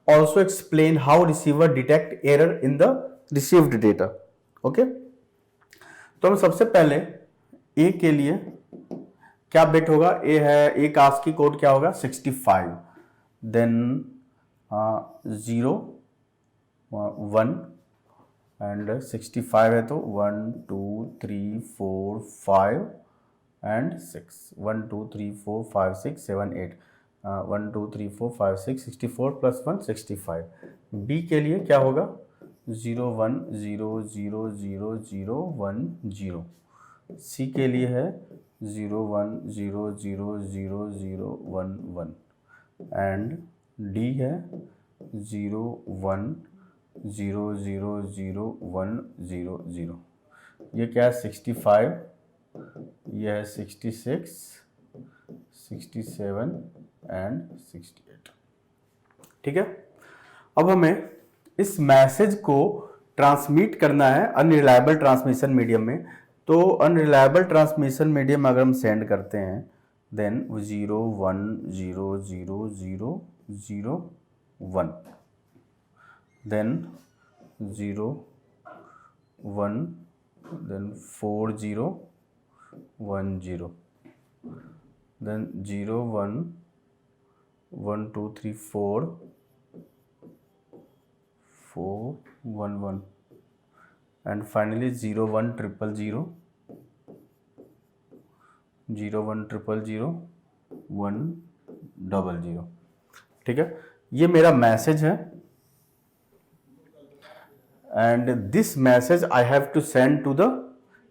Also explain how receiver detect error in the received data. Okay, तो हम सबसे पहले A के लिए क्या bit होगा, A है, A का ASCII कोड क्या होगा 65, देन 0 1 एंड 65 है तो 1 2 3 4 5 एंड 6, 1 2 3 4 5 6 7 8, 1 2 3 4 5 6 64 प्लस 1 65। B के लिए क्या होगा 0 1 0 0 0 0 1 0। C के लिए है 0 1 0 0 0 0 1 1, एंड D है 0 1 0 0 0 1 0 0। ये क्या है 65, ये है 66 67 एंड 68। ठीक है, अब हमें इस मैसेज को ट्रांसमिट करना है अनरिलायबल ट्रांसमिशन मीडियम में। तो अनरिलायबल ट्रांसमिशन मीडियम अगर हम सेंड करते हैं then 0 1 0 0 0 0 1, then 0 1, then 4 0 1 0, then 0 1 1 2 3 4 4 1 1, and finally 0 1 0 0 0 1 0 0 1 0 0। ठीक है, ये मेरा मैसेज है, and this message I have to send to the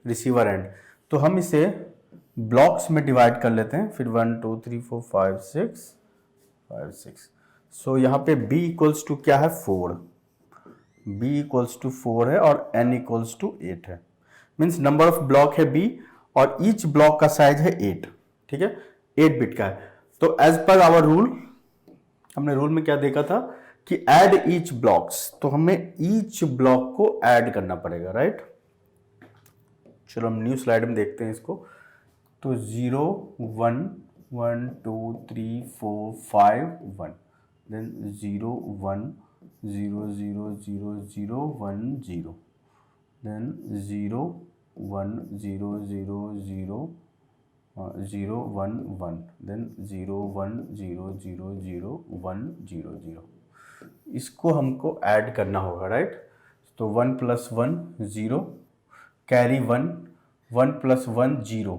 receiver end. तो हम इसे ब्लॉक्स में डिवाइड कर लेते हैं, फिर 1 2 3 4 5 6 5 6। सो यहाँ पे B इक्वल्स टू क्या है 4, B इक्वल्स टू 4 है, और N इक्वल्स टू 8 है, मीन्स नंबर ऑफ ब्लॉक है B, और ईच ब्लॉक का साइज है 8। ठीक है, 8 बिट का है। तो एज पर आवर रूल, हमने रूल में क्या देखा था कि ऐड ईच ब्लॉक्स, तो हमें ईच ब्लॉक को ऐड करना पड़ेगा, राइट। चलो हम न्यू स्लाइड में देखते हैं इसको। तो 0 1 1 2 3 4 5 1, देन 0 1 0 0 0 0 1 0, देन 0 1 0 0 0 0 1 1, देन 0 1 0 0 0 1 0 0। इसको हमको ऐड करना होगा, राइट। तो 1 + 1 0, कैरी 1, 1 + 1 0,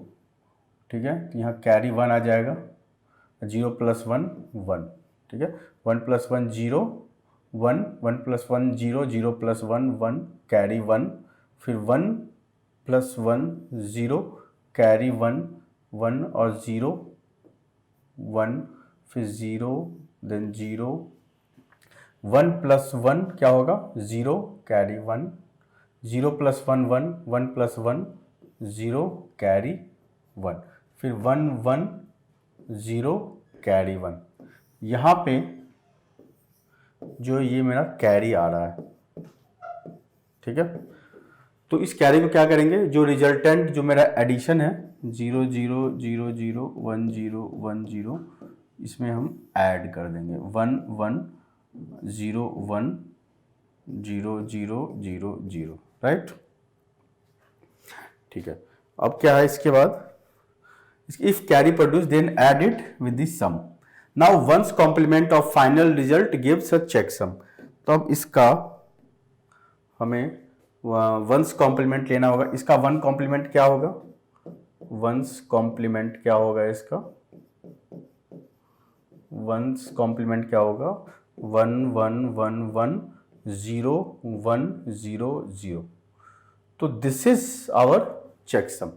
ठीक है। तो यहाँ कैरी 1 आ जाएगा, 0 + 1 1, ठीक है। 1 + 1 0 1, 1 + 1 0, 0 + 1 1, कैरी 1, फिर 1 + 1 0, कैरी 1 1 और 0 1, फिर 0, देन 0, 1 + 1 क्या होगा 0, कैरी 1, 0 + 1 1, 1 + 1 0, कैरी 1, फिर 1 1 0, कैरी 1। यहाँ पे जो ये मेरा कैरी आ रहा है, ठीक है। तो इस कैरी को क्या करेंगे, जो रिजल्टेंट जो मेरा एडिशन है 0 0 0 0 1 0 1 0, इसमें हम ऐड कर देंगे 1 1 0 1 0 0 0 0, राइट। ठीक है। अब क्या है इसके बाद, if carry produce then add it with the sum. Now once complement of final result gives a checksum. तो अब इसका हमें वंस कॉम्प्लीमेंट लेना होगा। इसका वन कॉम्प्लीमेंट क्या होगा, वंस कॉम्प्लीमेंट क्या होगा इसका, वंस कॉम्प्लीमेंट क्या होगा 1 1 1 1 0 1 0 0। तो दिस इज आवर चेकसम,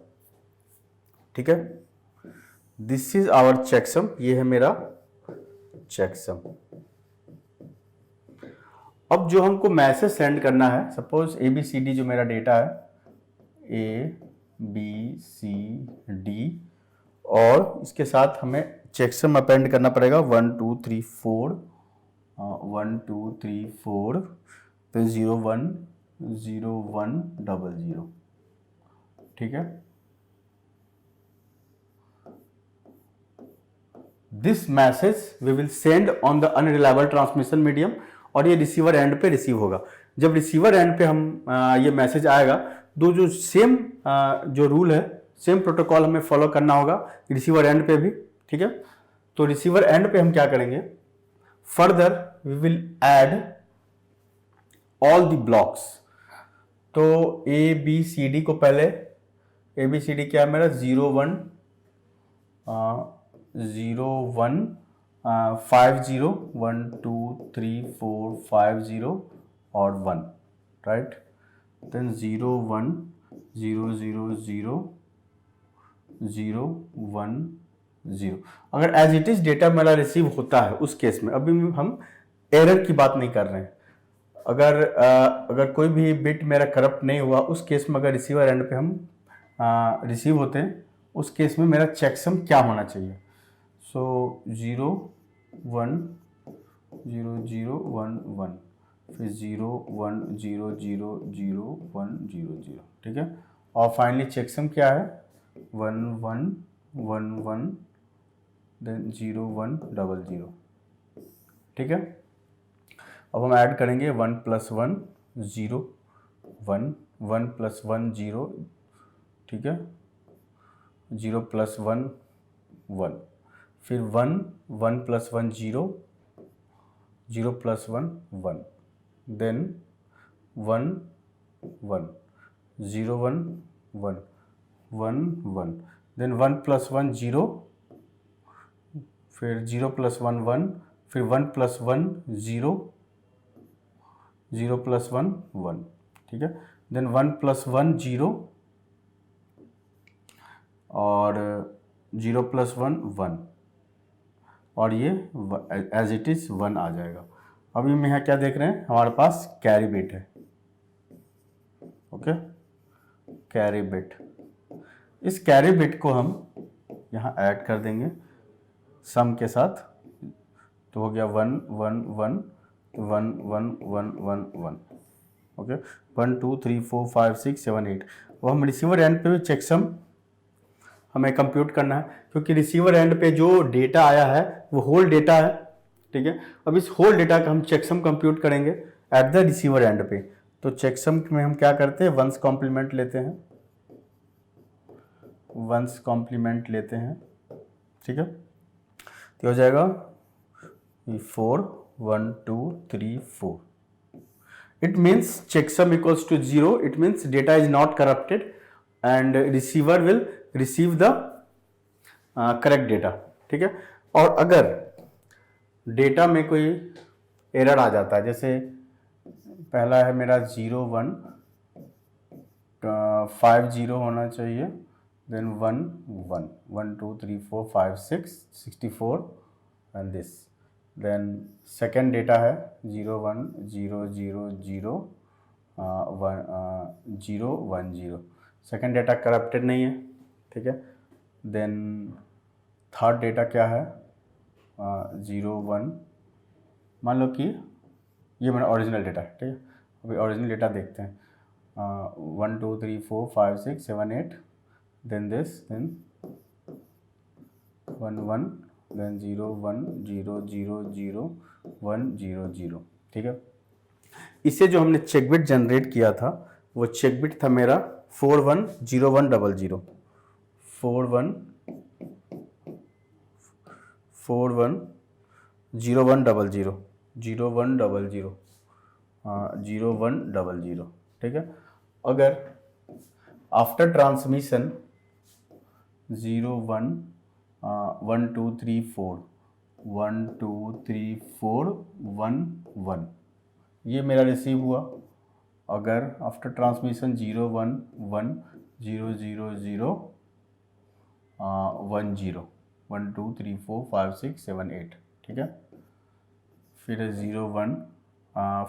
ठीक है। दिस इज आवर चेकसम, ये है मेरा चेकसम। अब जो हमको मैसेज सेंड करना है, सपोज ABCD जो मेरा डेटा है ABCD, और इसके साथ हमें चेकसम अपेंड करना पड़ेगा 1 2 3 4 1 2 3 4, फिर 0 1 0 1 0 0, ठीक है। This message we will send on the unreliable transmission medium, और ये रिसीवर एंड पे रिसीव होगा। जब रिसीवर एंड पे हम ये मैसेज आएगा, दो जो सेम जो रूल है, सेम प्रोटोकॉल हमें फॉलो करना होगा रिसीवर एंड पे भी, ठीक है। तो रिसीवर एंड पे हम क्या करेंगे, further we will add all the blocks. तो ABCD को पहले, ABCD क्या है मेरा 0 1 0 1 5 0 1 2 3 4 5 0 और 1, राइट। देन 0 1 0 0 0 0 1 0। अगर एज इट इज डेटा मेरा रिसीव होता है उस केस में, अभी हम एरर की बात नहीं कर रहे हैं। अगर कोई भी बिट मेरा करप्ट नहीं हुआ, उस केस में अगर रिसीवर एंड पे हम रिसीव होते हैं, उस केस में मेरा चेकसम क्या होना चाहिए। सो 0 1 0 0 1 1, फिर 0 1 0 0 0 1 0 0, ठीक है। और फाइनली चेकसम क्या है 1 1 1 1, देन 0 1 0 0, ठीक है। अब हम ऐड करेंगे 1 + 1 0 1, 1 + 1 0, ठीक है, 0 + 1 1, फिर 1 1 + 1 0, 0 + 1 1, देन 1 1 0 1 1 1 1, देन 1 + 1 0, फिर 0 + 1 1, फिर 1 + 1 0, 0 + 1 1, ठीक है। देन 1 + 1 0 और 0 + 1 1, और ये एज इट इज 1 आ जाएगा। अभी हम यहाँ क्या देख रहे हैं, हमारे पास कैरी बिट है, ओके, कैरी बिट। इस कैरी बिट को हम यहाँ ऐड कर देंगे सम के साथ, तो हो गया 1 1 1 1 1 1 1 1, ओके। 1 2 3 4 5 6 7 8। वो हम रिसीवर एंड पे भी चेकसम हमें कंप्यूट करना है, क्योंकि रिसीवर एंड पे जो डेटा आया है वो होल डेटा है, ठीक है। अब इस होल डेटा का हम चेकसम कंप्यूट करेंगे एट द रिसीवर एंड पे। तो चेकसम में हम क्या करते हैं, वंस कॉम्प्लीमेंट लेते हैं, वंस कॉम्प्लीमेंट लेते हैं, ठीक है, तो हो जाएगा 4 1 2 3 4. It means checksum equals to 0. It means data is not corrupted and receiver will receive the correct data. ठीक है. और अगर डेटा में कोई एरर आ जाता है, जैसे पहला है मेरा 0 1 5 0 होना चाहिए, then 1 1 1 2 3 4 5 6 64 and this. Then second data है 0 1 0 0 0 0 1 0. सेकेंड डेटा करप्टेड नहीं है, ठीक है. देन थर्ड डेटा क्या है 0 1. मान लो कि ये मेरा ओरिजिनल डेटा है, ठीक है. अभी ओरिजिनल डेटा देखते हैं. 1 2 3 4 5 6 7 8. Then this, then 1 1, then 0 1 0 0 0 1 0 0. ठीक है. इससे जो हमने चेक बिट जनरेट किया था वो चेक बिट था मेरा 4 1 0 1 0 0. 4 1 0 1 0 0 0 1 0 0 0 1 0 0. ठीक है. अगर आफ्टर ट्रांसमिशन 0 1 1 2 3 4 1 2 3 4 1 1 ये मेरा रिसीव हुआ. अगर आफ्टर ट्रांसमिशन 0 1 1 0 0 0 1 0 1 2 3 4 5 6 7 8. ठीक है. फिर 0 1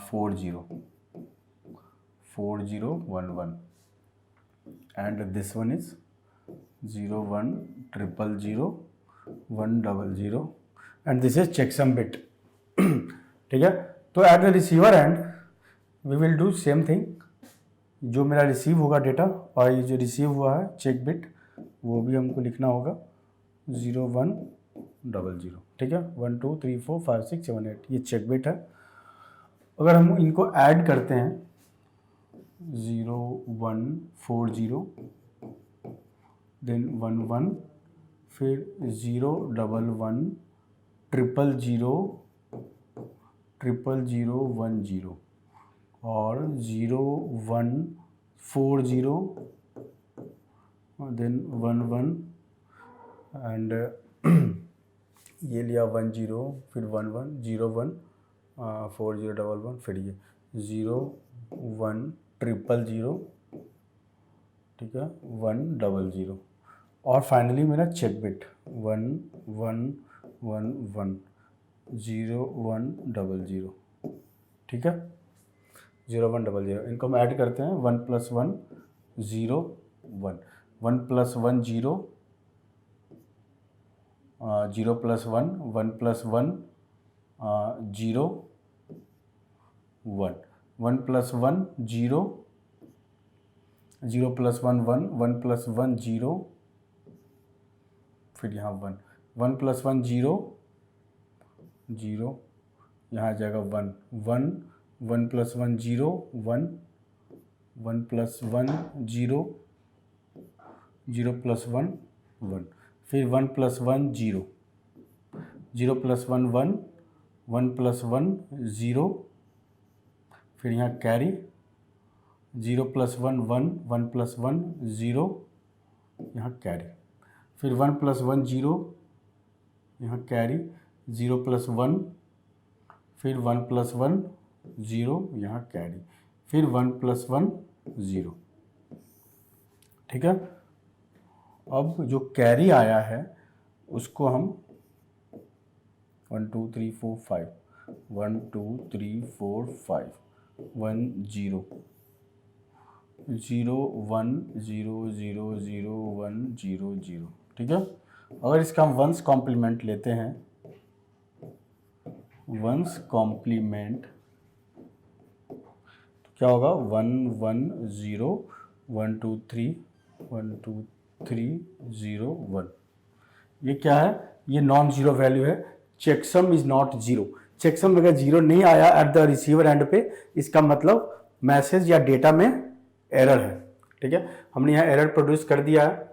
4 0 4 0 1 1 and this one is 0 1 0 0 1 0 0 and this is checksum bit. ठीक है. तो at the receiver end we will do same thing. जो मेरा रिसीव होगा डेटा और ये जो रिसीव हुआ है चेक बिट वो भी हमको लिखना होगा 0 1 0 0. ठीक है. 1 2 3 4 5 6 7 8 ये चेक बिट है. अगर हम इनको ऐड करते हैं 0 1 4 0 देन 1 1 फिर 0 1 1 0 0 0 1 0 और 0 1 4 0 देन 1 1 एंड ये लिया 1 0 फिर 1 1 0 1 4 0 1 1 फिर ये 0 1 0 ठीक है 1 0 0 और फाइनली मेरा चेक बिट 1 1 1 1 0 1 0 0. ठीक है. 0 1 0 0 इनको हम ऐड करते हैं 1 + 1 0 1 1 + 1 0 0 + 1 1 + 1 0 1 1 + 1 0 0 + 1 1 1 + 1 0 फिर यहाँ 1 1 + 1 0 0 यहाँ आ जाएगा 1 1 1 + 1 0 1 1 + 1 0 0 + 1 1 फिर 1 + 1 0 0 + 1 1 1 + 1 0 फिर यहाँ कैरी 0 + 1 1 1 + 1 0 यहाँ कैरी फिर 1 + 1 0 यहाँ कैरी 0 + 1 फिर 1 + 1 0 यहाँ कैरी फिर 1 + 1 0. ठीक है. अब जो कैरी आया है उसको हम 1 2 3 4 5 1 2 3 4 5 1 0 0 1 0 0 0 1 0 0. ठीक है. अगर इसका हम वंस कॉम्प्लीमेंट लेते हैं वंस कॉम्प्लीमेंट तो क्या होगा 1 1 0 1 2 3 1 2 3 0 1. ये क्या है? ये नॉन जीरो वैल्यू है. Checksum is not zero. Checksum अगर जीरो नहीं आया एट द रिसीवर एंड पे इसका मतलब मैसेज या डेटा में एरर है. ठीक है. हमने यहाँ एरर प्रोड्यूस कर दिया है.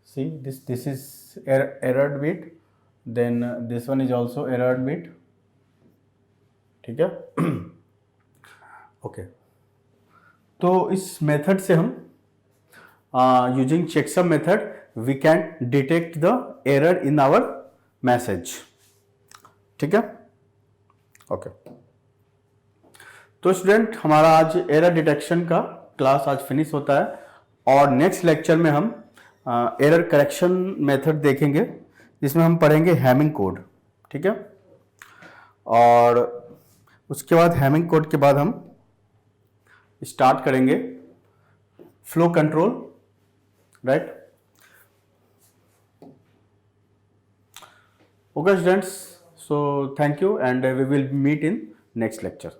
See, this is errored bit, then this one is also errored bit. ठीक है. ओके, तो इस मेथड से हम using checksum method we can detect the error in our message. ठीक है. ओके, तो स्टूडेंट हमारा आज एरर डिटेक्शन का क्लास आज फिनिश होता है, और नेक्स्ट लेक्चर में हम एरर करेक्शन मेथड देखेंगे, जिसमें हम पढ़ेंगे हैमिंग कोड. ठीक है. और उसके बाद हैमिंग कोड के बाद हम स्टार्ट करेंगे flow control. Right. Okay students, so thank you and we will meet in next lecture.